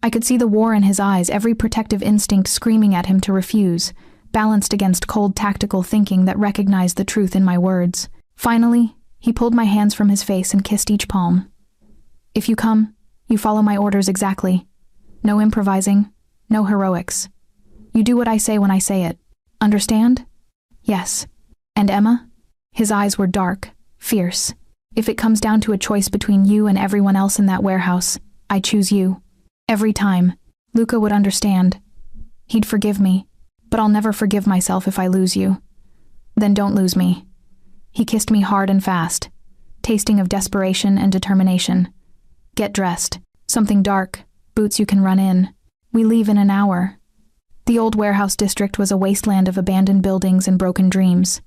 I could see the war in his eyes, every protective instinct screaming at him to refuse, balanced against cold tactical thinking that recognized the truth in my words. Finally, he pulled my hands from his face and kissed each palm. If you come, you follow my orders exactly. No improvising, no heroics. You do what I say when I say it. Understand? Yes. And Emma? His eyes were dark, fierce. If it comes down to a choice between you and everyone else in that warehouse, I choose you. Every time. Luca would understand. He'd forgive me, but I'll never forgive myself if I lose you. Then don't lose me. He kissed me hard and fast, tasting of desperation and determination. Get dressed. Something dark, boots you can run in. We leave in an hour. The old warehouse district was a wasteland of abandoned buildings and broken dreams.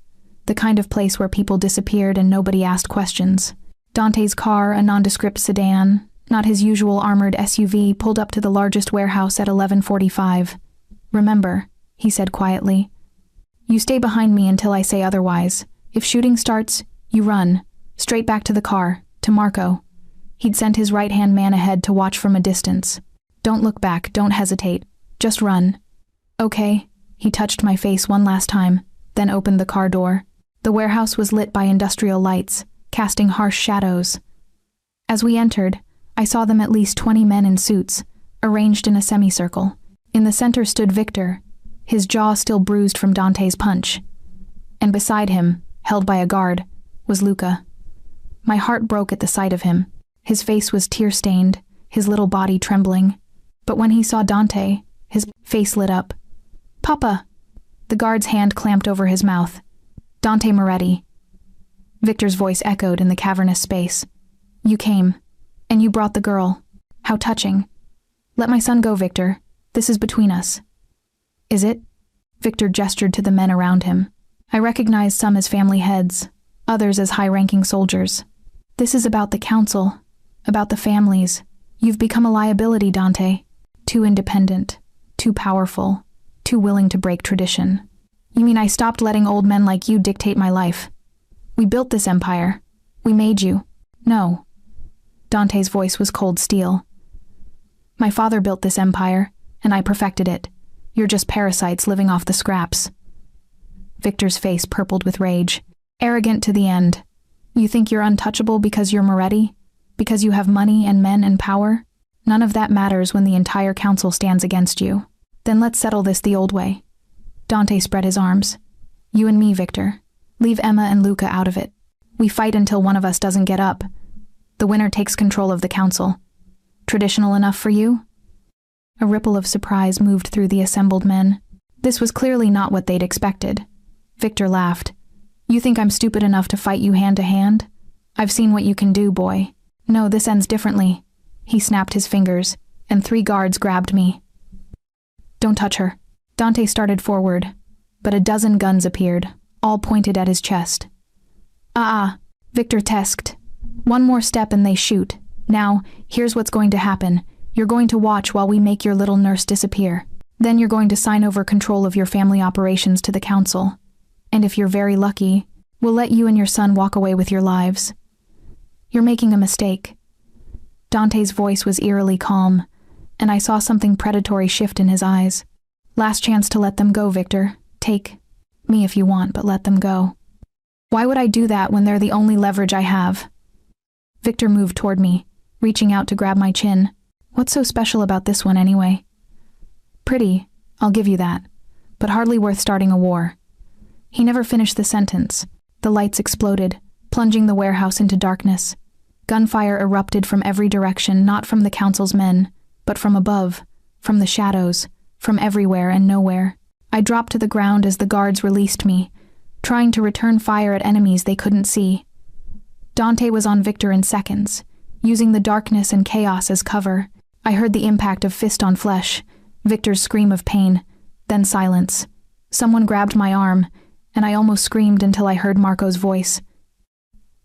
The kind of place where people disappeared and nobody asked questions. Dante's car, a nondescript sedan, not his usual armored SUV, pulled up to the largest warehouse at 11:45. Remember, he said quietly. You stay behind me until I say otherwise. If shooting starts, you run. Straight back to the car, to Marco. He'd sent his right-hand man ahead to watch from a distance. Don't look back, don't hesitate. Just run. Okay. He touched my face one last time, then opened the car door. The warehouse was lit by industrial lights, casting harsh shadows. As we entered, I saw them at least 20 men in suits, arranged in a semicircle. In the center stood Victor, his jaw still bruised from Dante's punch. And beside him, held by a guard, was Luca. My heart broke at the sight of him. His face was tear-stained, his little body trembling. But when he saw Dante, his face lit up. Papa! The guard's hand clamped over his mouth. Dante Moretti. Victor's voice echoed in the cavernous space. You came, and you brought the girl. How touching. Let my son go, Victor. This is between us. Is it? Victor gestured to the men around him. I recognized some as family heads, others as high-ranking soldiers. This is about the council, about the families. You've become a liability, Dante. Too independent, too powerful, too willing to break tradition. You mean I stopped letting old men like you dictate my life? We built this empire. We made you. No. Dante's voice was cold steel. My father built this empire, and I perfected it. You're just parasites living off the scraps." Victor's face purpled with rage. "Arrogant to the end. You think you're untouchable because you're Moretti? Because you have money and men and power? None of that matters when the entire council stands against you. Then let's settle this the old way." Dante spread his arms. "You and me, Victor. Leave Emma and Luca out of it. We fight until one of us doesn't get up. The winner takes control of the council. Traditional enough for you?" A ripple of surprise moved through the assembled men. This was clearly not what they'd expected. Victor laughed. "You think I'm stupid enough to fight you hand to hand? I've seen what you can do, boy. No, this ends differently." He snapped his fingers, and 3 guards grabbed me. "Don't touch her." Dante started forward, but a dozen guns appeared, all pointed at his chest. Victor tesked. "One more step and they shoot. Now, here's what's going to happen. You're going to watch while we make your little nurse disappear. Then you're going to sign over control of your family operations to the council. And if you're very lucky, we'll let you and your son walk away with your lives. You're making a mistake." Dante's voice was eerily calm, and I saw something predatory shift in his eyes. "Last chance to let them go, Victor. Take me if you want, but let them go." "Why would I do that when they're the only leverage I have?" Victor moved toward me, reaching out to grab my chin. "What's so special about this one anyway?" "Pretty, I'll give you that, but hardly worth starting a war." He never finished the sentence. The lights exploded, plunging the warehouse into darkness. Gunfire erupted from every direction, not from the council's men, but from above, from the shadows, from everywhere and nowhere. I dropped to the ground as the guards released me, trying to return fire at enemies they couldn't see. Dante was on Victor in seconds, using the darkness and chaos as cover. I heard the impact of fist on flesh, Victor's scream of pain, then silence. Someone grabbed my arm, and I almost screamed until I heard Marco's voice.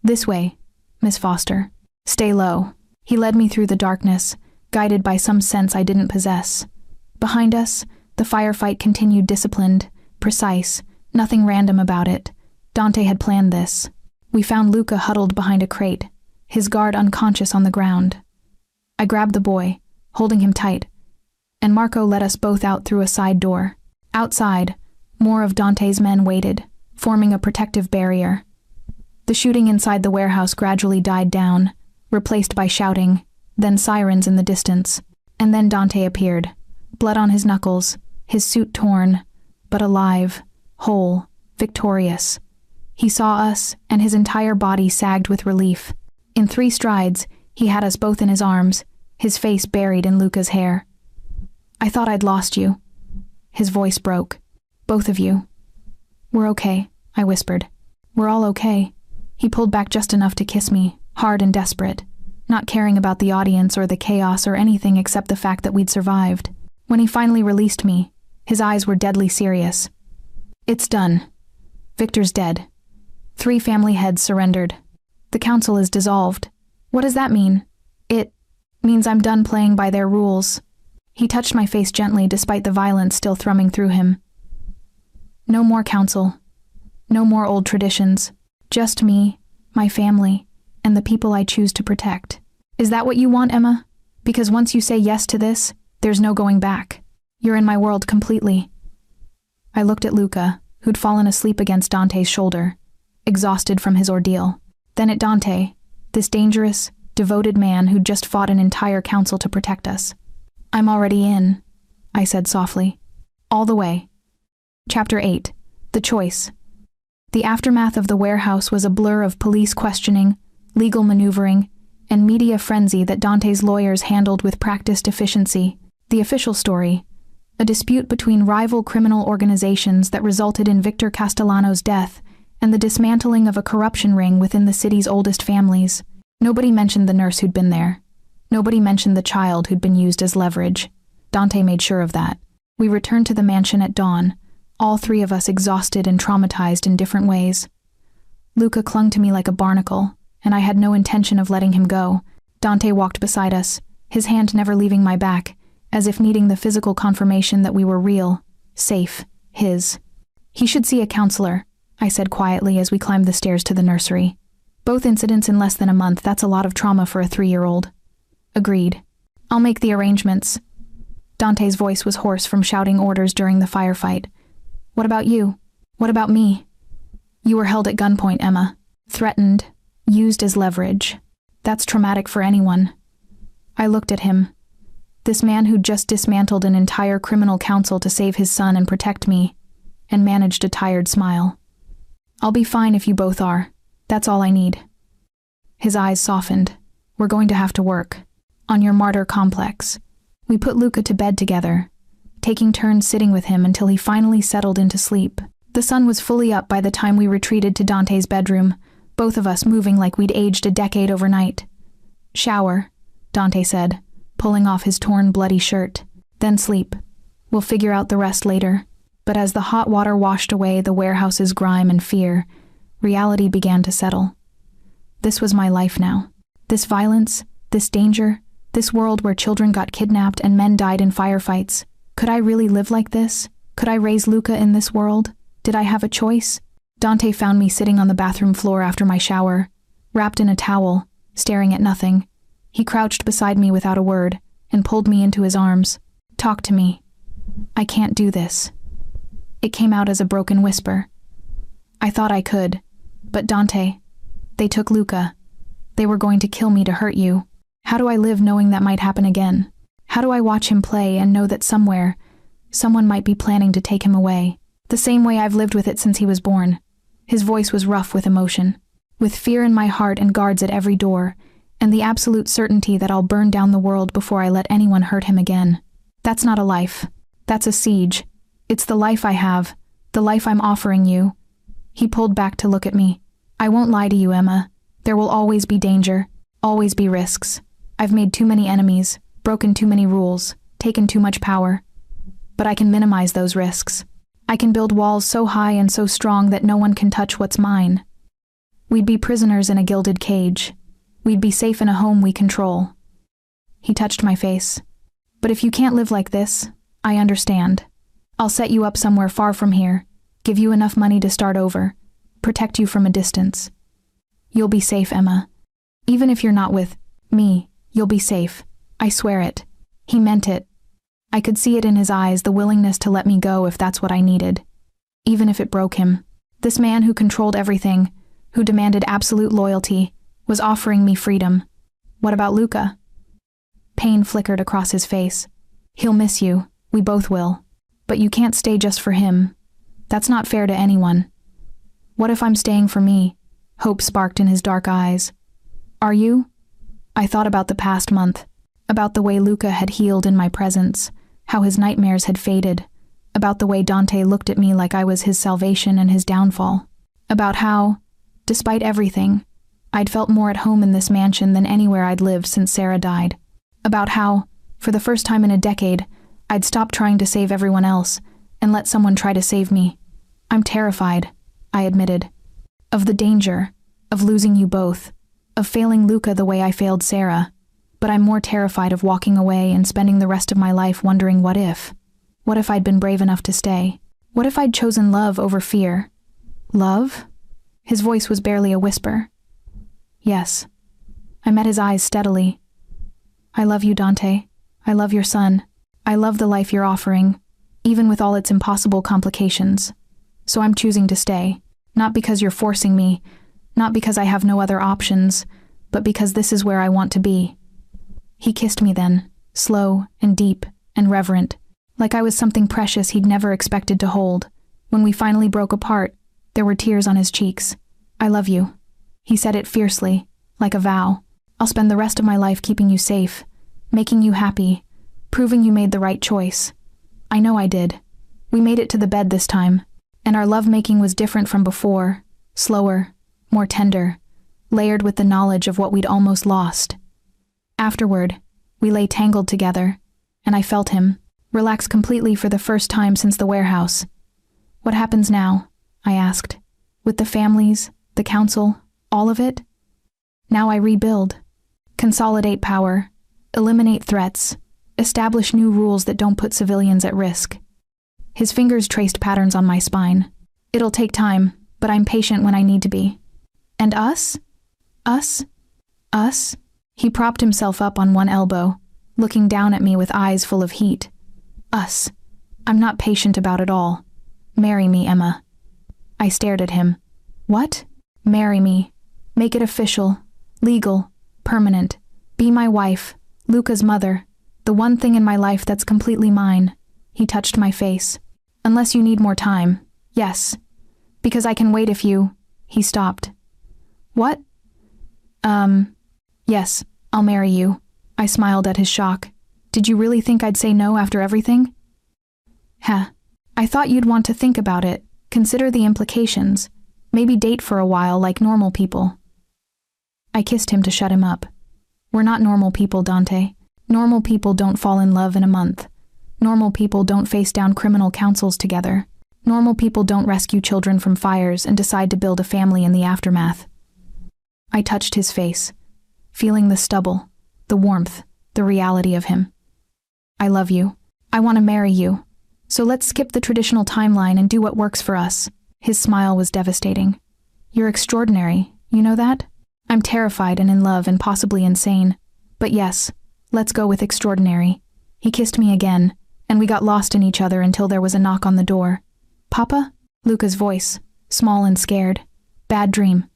"This way, Miss Foster. Stay low." He led me through the darkness, guided by some sense I didn't possess. Behind us, the firefight continued disciplined, precise, nothing random about it. Dante had planned this. We found Luca huddled behind a crate, his guard unconscious on the ground. I grabbed the boy, holding him tight, and Marco led us both out through a side door. Outside, more of Dante's men waited, forming a protective barrier. The shooting inside the warehouse gradually died down, replaced by shouting, then sirens in the distance. And then Dante appeared, blood on his knuckles, his suit torn, but alive, whole, victorious. He saw us, and his entire body sagged with relief. In 3 strides, he had us both in his arms, his face buried in Luca's hair. "I thought I'd lost you." His voice broke. "Both of you." "We're okay," I whispered. "We're all okay." He pulled back just enough to kiss me, hard and desperate, not caring about the audience or the chaos or anything except the fact that we'd survived. When he finally released me, his eyes were deadly serious. "It's done. Victor's dead. 3 family heads surrendered. The council is dissolved." "What does that mean?" "It means I'm done playing by their rules." He touched my face gently despite the violence still thrumming through him. "No more council. No more old traditions. Just me, my family, and the people I choose to protect. Is that what you want, Emma? Because once you say yes to this, there's no going back. You're in my world completely." I looked at Luca, who'd fallen asleep against Dante's shoulder, exhausted from his ordeal. Then at Dante, this dangerous, devoted man who'd just fought an entire council to protect us. "I'm already in," I said softly. "All the way." Chapter 8. The Choice. The aftermath of the warehouse was a blur of police questioning, legal maneuvering, and media frenzy that Dante's lawyers handled with practiced efficiency. The official story: a dispute between rival criminal organizations that resulted in Victor Castellano's death and the dismantling of a corruption ring within the city's oldest families. Nobody mentioned the nurse who'd been there. Nobody mentioned the child who'd been used as leverage. Dante made sure of that. We returned to the mansion at dawn, all 3 of us exhausted and traumatized in different ways. Luca clung to me like a barnacle, and I had no intention of letting him go. Dante walked beside us, his hand never leaving my back, as if needing the physical confirmation that we were real, safe, his. "He should see a counselor," I said quietly as we climbed the stairs to the nursery. "Both incidents in less than a month, that's a lot of trauma for a 3-year-old. "Agreed. I'll make the arrangements." Dante's voice was hoarse from shouting orders during the firefight. What about you? What about me? You were held at gunpoint, Emma. Threatened, used as leverage. That's traumatic for anyone. I looked at him. This man who'd just dismantled an entire criminal council to save his son and protect me, and managed a tired smile. I'll be fine if you both are. That's all I need. His eyes softened. We're going to have to work. On your martyr complex. We put Luca to bed together, taking turns sitting with him until he finally settled into sleep. The sun was fully up by the time we retreated to Dante's bedroom, both of us moving like we'd aged a decade overnight. Shower, Dante said, pulling off his torn, bloody shirt. Then sleep. We'll figure out the rest later. But as the hot water washed away the warehouse's grime and fear, reality began to settle. This was my life now. This violence, this danger, this world where children got kidnapped and men died in firefights. Could I really live like this? Could I raise Luca in this world? Did I have a choice? Dante found me sitting on the bathroom floor after my shower, wrapped in a towel, staring at nothing. He crouched beside me without a word and pulled me into his arms. Talk to me. I can't do this. It came out as a broken whisper. I thought I could, but Dante, they took Luca. They were going to kill me to hurt you. How do I live knowing that might happen again? How do I watch him play and know that somewhere, someone might be planning to take him away? The same way I've lived with it since he was born. His voice was rough with emotion, with fear in my heart and guards at every door, and the absolute certainty that I'll burn down the world before I let anyone hurt him again. That's not a life. That's a siege. It's the life I have, the life I'm offering you. He pulled back to look at me. I won't lie to you, Emma. There will always be danger, always be risks. I've made too many enemies, broken too many rules, taken too much power. But I can minimize those risks. I can build walls so high and so strong that no one can touch what's mine. We'd be prisoners in a gilded cage. We'd be safe in a home we control. He touched my face. But if you can't live like this, I understand. I'll set you up somewhere far from here, give you enough money to start over, protect you from a distance. You'll be safe, Emma. Even if you're not with me, you'll be safe. I swear it. He meant it. I could see it in his eyes, the willingness to let me go if that's what I needed. Even if it broke him. This man who controlled everything, who demanded absolute loyalty, was offering me freedom. What about Luca? Pain flickered across his face. He'll miss you. We both will. But you can't stay just for him. That's not fair to anyone. What if I'm staying for me? Hope sparked in his dark eyes. Are you? I thought about the past month, about the way Luca had healed in my presence, how his nightmares had faded, about the way Dante looked at me like I was his salvation and his downfall, about how, despite everything, I'd felt more at home in this mansion than anywhere I'd lived since Sarah died, about how, for the first time in a decade, I'd stopped trying to save everyone else and let someone try to save me. I'm terrified, I admitted, of the danger, of losing you both, of failing Luca the way I failed Sarah, but I'm more terrified of walking away and spending the rest of my life wondering what if. What if I'd been brave enough to stay? What if I'd chosen love over fear? Love? His voice was barely a whisper. Yes. I met his eyes steadily. I love you, Dante. I love your son. I love the life you're offering, even with all its impossible complications. So I'm choosing to stay, not because you're forcing me, not because I have no other options, but because this is where I want to be. He kissed me then, slow and deep and reverent, like I was something precious he'd never expected to hold. When we finally broke apart, there were tears on his cheeks. I love you. He said it fiercely, like a vow. I'll spend the rest of my life keeping you safe, making you happy, proving you made the right choice. I know I did. We made it to the bed this time, and our lovemaking was different from before, slower, more tender, layered with the knowledge of what we'd almost lost. Afterward, we lay tangled together, and I felt him, relax completely for the first time since the warehouse. What happens now? I asked. With the families, the council, all of it? Now I rebuild. Consolidate power, eliminate threats, establish new rules that don't put civilians at risk. His fingers traced patterns on my spine. It'll take time, but I'm patient when I need to be. And us? Us? Us? He propped himself up on one elbow, looking down at me with eyes full of heat. Us. I'm not patient about it all. Marry me, Emma. I stared at him. What? Marry me. Make it official, legal, permanent. Be my wife, Luca's mother, the one thing in my life that's completely mine. He touched my face. Unless you need more time. Yes. Because I can wait if you... He stopped. What? Yes, I'll marry you. I smiled at his shock. Did you really think I'd say no after everything? I thought you'd want to think about it, consider the implications, maybe date for a while like normal people. I kissed him to shut him up. We're not normal people, Dante. Normal people don't fall in love in a month. Normal people don't face down criminal councils together. Normal people don't rescue children from fires and decide to build a family in the aftermath. I touched his face, feeling the stubble, the warmth, the reality of him. I love you. I want to marry you. So let's skip the traditional timeline and do what works for us. His smile was devastating. You're extraordinary, you know that? I'm terrified and in love and possibly insane. But yes, let's go with extraordinary. He kissed me again, and we got lost in each other until there was a knock on the door. Papa? Luca's voice, small and scared. Bad dream.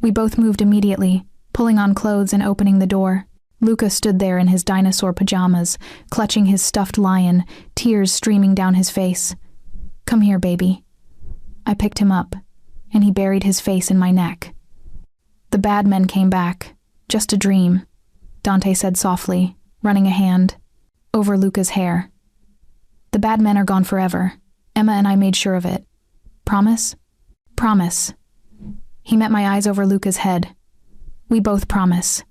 We both moved immediately, pulling on clothes and opening the door. Luca stood there in his dinosaur pajamas, clutching his stuffed lion, tears streaming down his face. Come here, baby. I picked him up, and he buried his face in my neck. The bad men came back. Just a dream, Dante said softly, running a hand over Luca's hair. The bad men are gone forever. Emma and I made sure of it. Promise? Promise. He met my eyes over Luca's head. We both promise.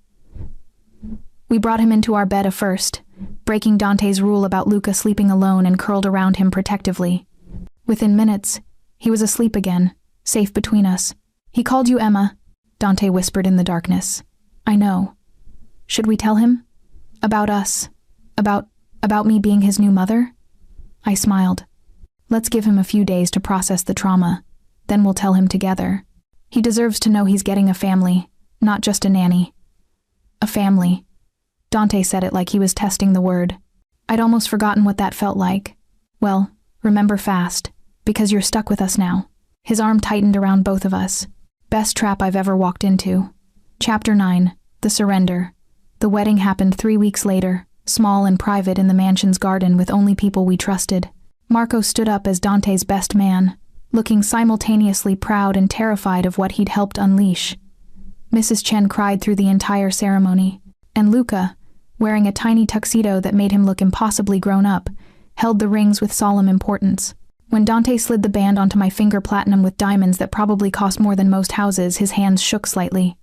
We brought him into our bed first, breaking Dante's rule about Luca sleeping alone and curled around him protectively. Within minutes, he was asleep again, safe between us. He called you Emma, Dante whispered in the darkness. I know. Should we tell him? About us? About me being his new mother? I smiled. Let's give him a few days to process the trauma. Then we'll tell him together. He deserves to know he's getting a family, not just a nanny. A family. Dante said it like he was testing the word. I'd almost forgotten what that felt like. Well, remember fast, because you're stuck with us now. His arm tightened around both of us. Best trap I've ever walked into. Chapter 9, The Surrender. The wedding happened 3 weeks later, small and private in the mansion's garden with only people we trusted. Marco stood up as Dante's best man, looking simultaneously proud and terrified of what he'd helped unleash. Mrs. Chen cried through the entire ceremony, and Luca, wearing a tiny tuxedo that made him look impossibly grown up, held the rings with solemn importance. When Dante slid the band onto my finger platinum with diamonds that probably cost more than most houses, his hands shook slightly.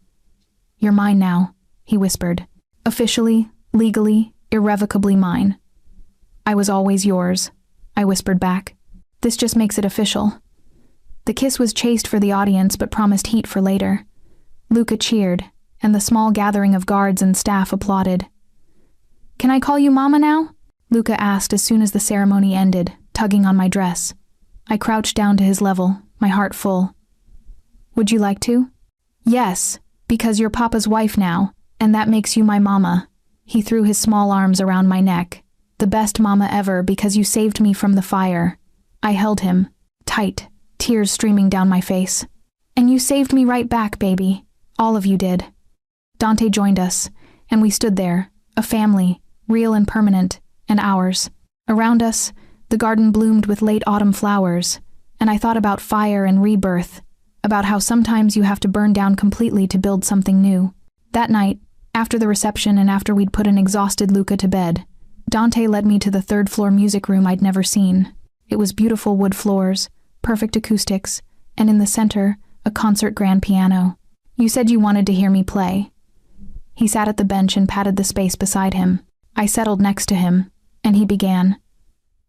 You're mine now, he whispered. Officially, legally, irrevocably mine. I was always yours, I whispered back. This just makes it official. The kiss was chaste for the audience but promised heat for later. Luca cheered, and the small gathering of guards and staff applauded. Can I call you Mama now? Luca asked as soon as the ceremony ended, tugging on my dress. I crouched down to his level, my heart full. Would you like to? Yes, because you're Papa's wife now, and that makes you my mama. He threw his small arms around my neck. The best mama ever because you saved me from the fire. I held him, tight, tears streaming down my face. And you saved me right back, baby. All of you did. Dante joined us, and we stood there, a family, real and permanent, and ours. Around us, the garden bloomed with late autumn flowers, and I thought about fire and rebirth, about how sometimes you have to burn down completely to build something new. That night, after the reception and after we'd put an exhausted Luca to bed, Dante led me to the third-floor music room I'd never seen. It was beautiful wood floors, perfect acoustics, and in the center, a concert grand piano. You said you wanted to hear me play. He sat at the bench and patted the space beside him. I settled next to him, and he began.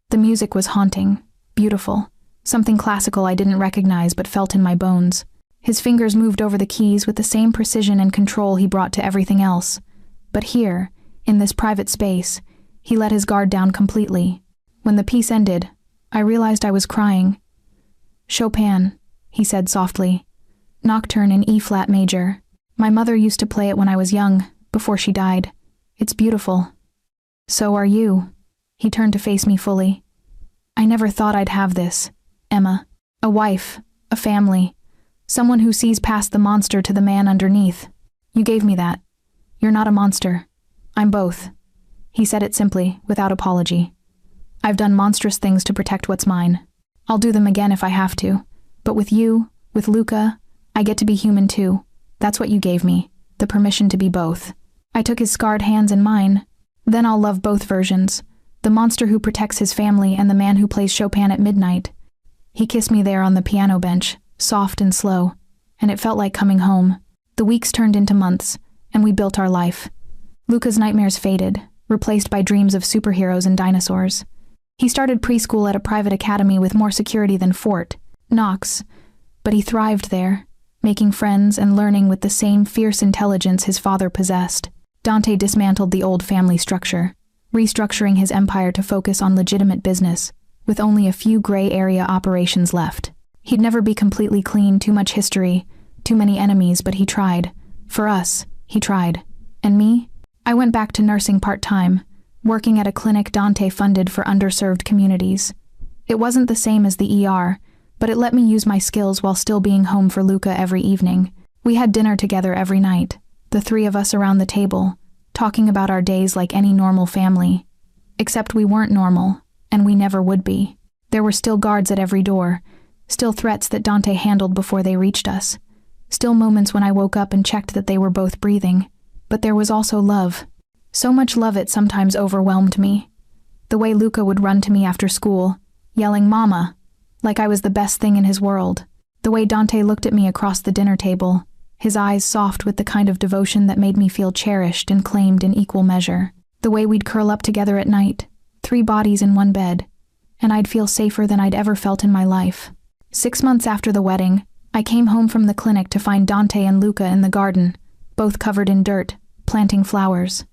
The music was haunting, beautiful, something classical I didn't recognize but felt in my bones. His fingers moved over the keys with the same precision and control he brought to everything else. But here, in this private space, he let his guard down completely. When the piece ended, I realized I was crying. Chopin, he said softly. Nocturne in E-flat major. My mother used to play it when I was young, before she died. It's beautiful. So are you. He turned to face me fully. I never thought I'd have this, Emma. A wife, a family, someone who sees past the monster to the man underneath. You gave me that. You're not a monster. I'm both. He said it simply, without apology. I've done monstrous things to protect what's mine. I'll do them again if I have to. But with you, with Luca, I get to be human too. That's what you gave me, the permission to be both. I took his scarred hands in mine. Then I'll love both versions. The monster who protects his family and the man who plays Chopin at midnight. He kissed me there on the piano bench, soft and slow, and it felt like coming home. The weeks turned into months, and we built our life. Luca's nightmares faded, replaced by dreams of superheroes and dinosaurs. He started preschool at a private academy with more security than Fort Knox, but he thrived there, making friends and learning with the same fierce intelligence his father possessed. Dante dismantled the old family structure, restructuring his empire to focus on legitimate business, with only a few gray area operations left. He'd never be completely clean, too much history, too many enemies, but he tried. For us, he tried. And me? I went back to nursing part-time, working at a clinic Dante funded for underserved communities. It wasn't the same as the ER, but it let me use my skills while still being home for Luca every evening. We had dinner together every night, the three of us around the table, talking about our days like any normal family. Except we weren't normal, and we never would be. There were still guards at every door, still threats that Dante handled before they reached us, still moments when I woke up and checked that they were both breathing. But there was also love. So much love it sometimes overwhelmed me. The way Luca would run to me after school, yelling "Mama," like I was the best thing in his world. The way Dante looked at me across the dinner table, his eyes soft with the kind of devotion that made me feel cherished and claimed in equal measure. The way we'd curl up together at night, 3 bodies in one bed, and I'd feel safer than I'd ever felt in my life. 6 months after the wedding, I came home from the clinic to find Dante and Luca in the garden, both covered in dirt, planting flowers.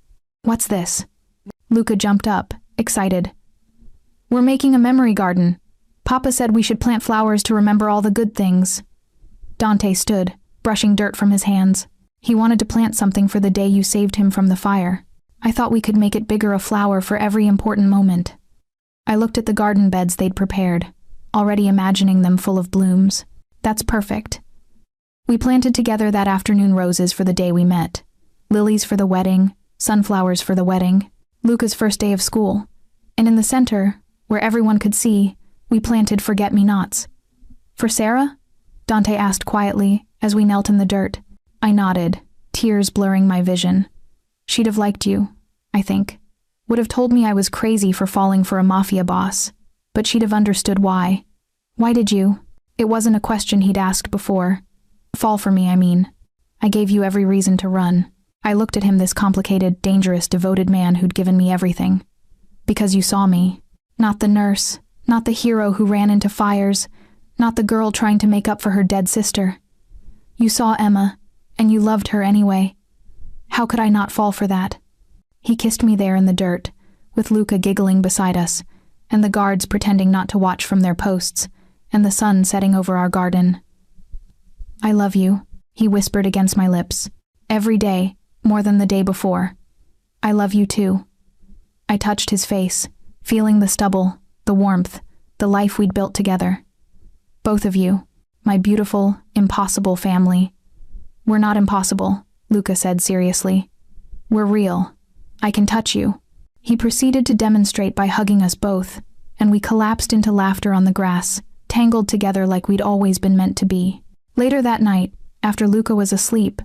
What's this? Luca jumped up, excited. We're making a memory garden. Papa said we should plant flowers to remember all the good things. Dante stood, brushing dirt from his hands. He wanted to plant something for the day you saved him from the fire. I thought we could make it bigger, a flower for every important moment. I looked at the garden beds they'd prepared, already imagining them full of blooms. That's perfect. We planted together that afternoon roses for the day we met, lilies for the wedding, sunflowers for the wedding, Luca's first day of school, and in the center, where everyone could see, we planted forget-me-nots. For Sarah? Dante asked quietly as we knelt in the dirt. I nodded, tears blurring my vision. She'd have liked you, I think. Would have told me I was crazy for falling for a mafia boss, but she'd have understood why. Why did you? It wasn't a question he'd asked before. Fall for me, I mean. I gave you every reason to run. I looked at him, this complicated, dangerous, devoted man who'd given me everything. Because you saw me. Not the nurse, not the hero who ran into fires, not the girl trying to make up for her dead sister. You saw Emma, and you loved her anyway. How could I not fall for that? He kissed me there in the dirt, with Luca giggling beside us, and the guards pretending not to watch from their posts, and the sun setting over our garden. I love you, he whispered against my lips. Every day, more than the day before. I love you too. I touched his face, feeling the stubble, the warmth, the life we'd built together. Both of you, my beautiful, impossible family. We're not impossible, Luca said seriously. We're real. I can touch you. He proceeded to demonstrate by hugging us both, and we collapsed into laughter on the grass, tangled together like we'd always been meant to be. Later that night, after Luca was asleep,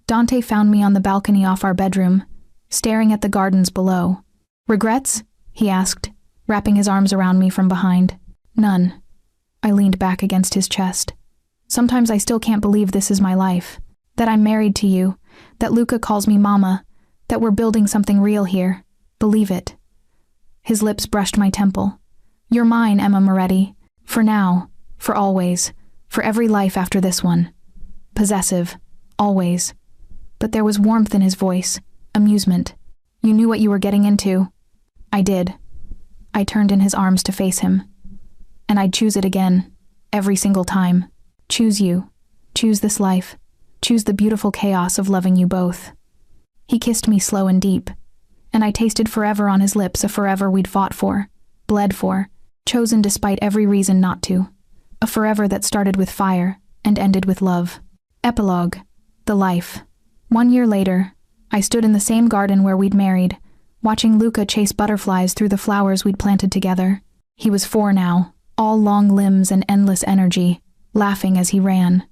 Dante found me on the balcony off our bedroom, staring at the gardens below. Regrets? He asked, wrapping his arms around me from behind. None. I leaned back against his chest. Sometimes I still can't believe this is my life, that I'm married to you, that Luca calls me Mama, that we're building something real here. Believe it. His lips brushed my temple. You're mine, Emma Moretti. For now, for always, for every life after this one. Possessive, always. But there was warmth in his voice, amusement. You knew what you were getting into. I did. I turned in his arms to face him. And I'd choose it again, every single time. Choose you. Choose this life. Choose the beautiful chaos of loving you both. He kissed me slow and deep, and I tasted forever on his lips, a forever we'd fought for, bled for, chosen despite every reason not to. A forever that started with fire and ended with love. Epilogue. The life. 1 year later, I stood in the same garden where we'd married, watching Luca chase butterflies through the flowers we'd planted together. He was 4 now, all long limbs and endless energy, laughing as he ran.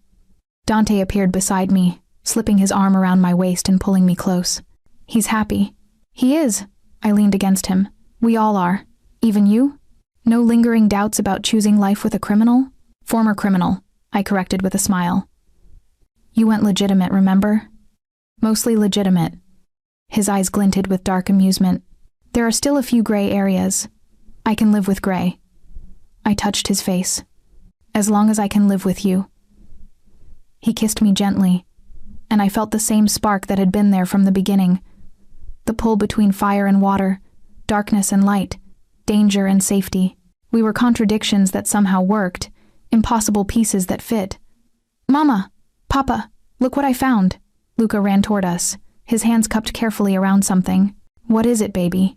Dante appeared beside me, slipping his arm around my waist and pulling me close. He's happy. He is. I leaned against him. We all are. Even you? No lingering doubts about choosing life with a criminal? Former criminal, I corrected with a smile. You went legitimate, remember? Mostly legitimate. His eyes glinted with dark amusement. There are still a few gray areas. I can live with gray. I touched his face. As long as I can live with you. He kissed me gently, and I felt the same spark that had been there from the beginning. The pull between fire and water, darkness and light, danger and safety. We were contradictions that somehow worked, impossible pieces that fit. Mama! Papa! Look what I found! Luca ran toward us, his hands cupped carefully around something. What is it, baby?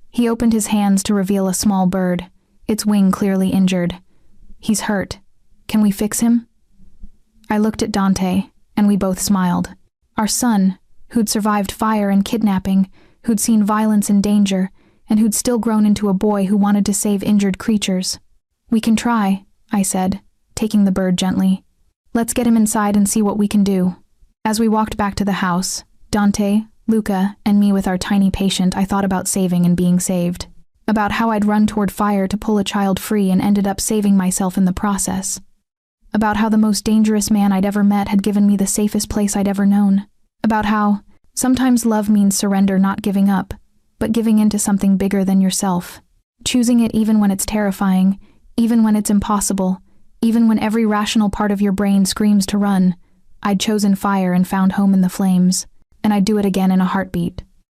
He opened his hands to reveal a small bird, its wing clearly injured. He's hurt. Can we fix him? I looked at Dante, and we both smiled. Our son, who'd survived fire and kidnapping, who'd seen violence and danger, and who'd still grown into a boy who wanted to save injured creatures. We can try, I said, taking the bird gently. Let's get him inside and see what we can do. As we walked back to the house, Dante, Luca, and me with our tiny patient, I thought about saving and being saved. About how I'd run toward fire to pull a child free and ended up saving myself in the process. About how the most dangerous man I'd ever met had given me the safest place I'd ever known. About how sometimes love means surrender, not giving up, but giving in to something bigger than yourself. Choosing it even when it's terrifying, even when it's impossible, even when every rational part of your brain screams to run. I'd chosen fire and found home in the flames, and I'd do it again in a heartbeat.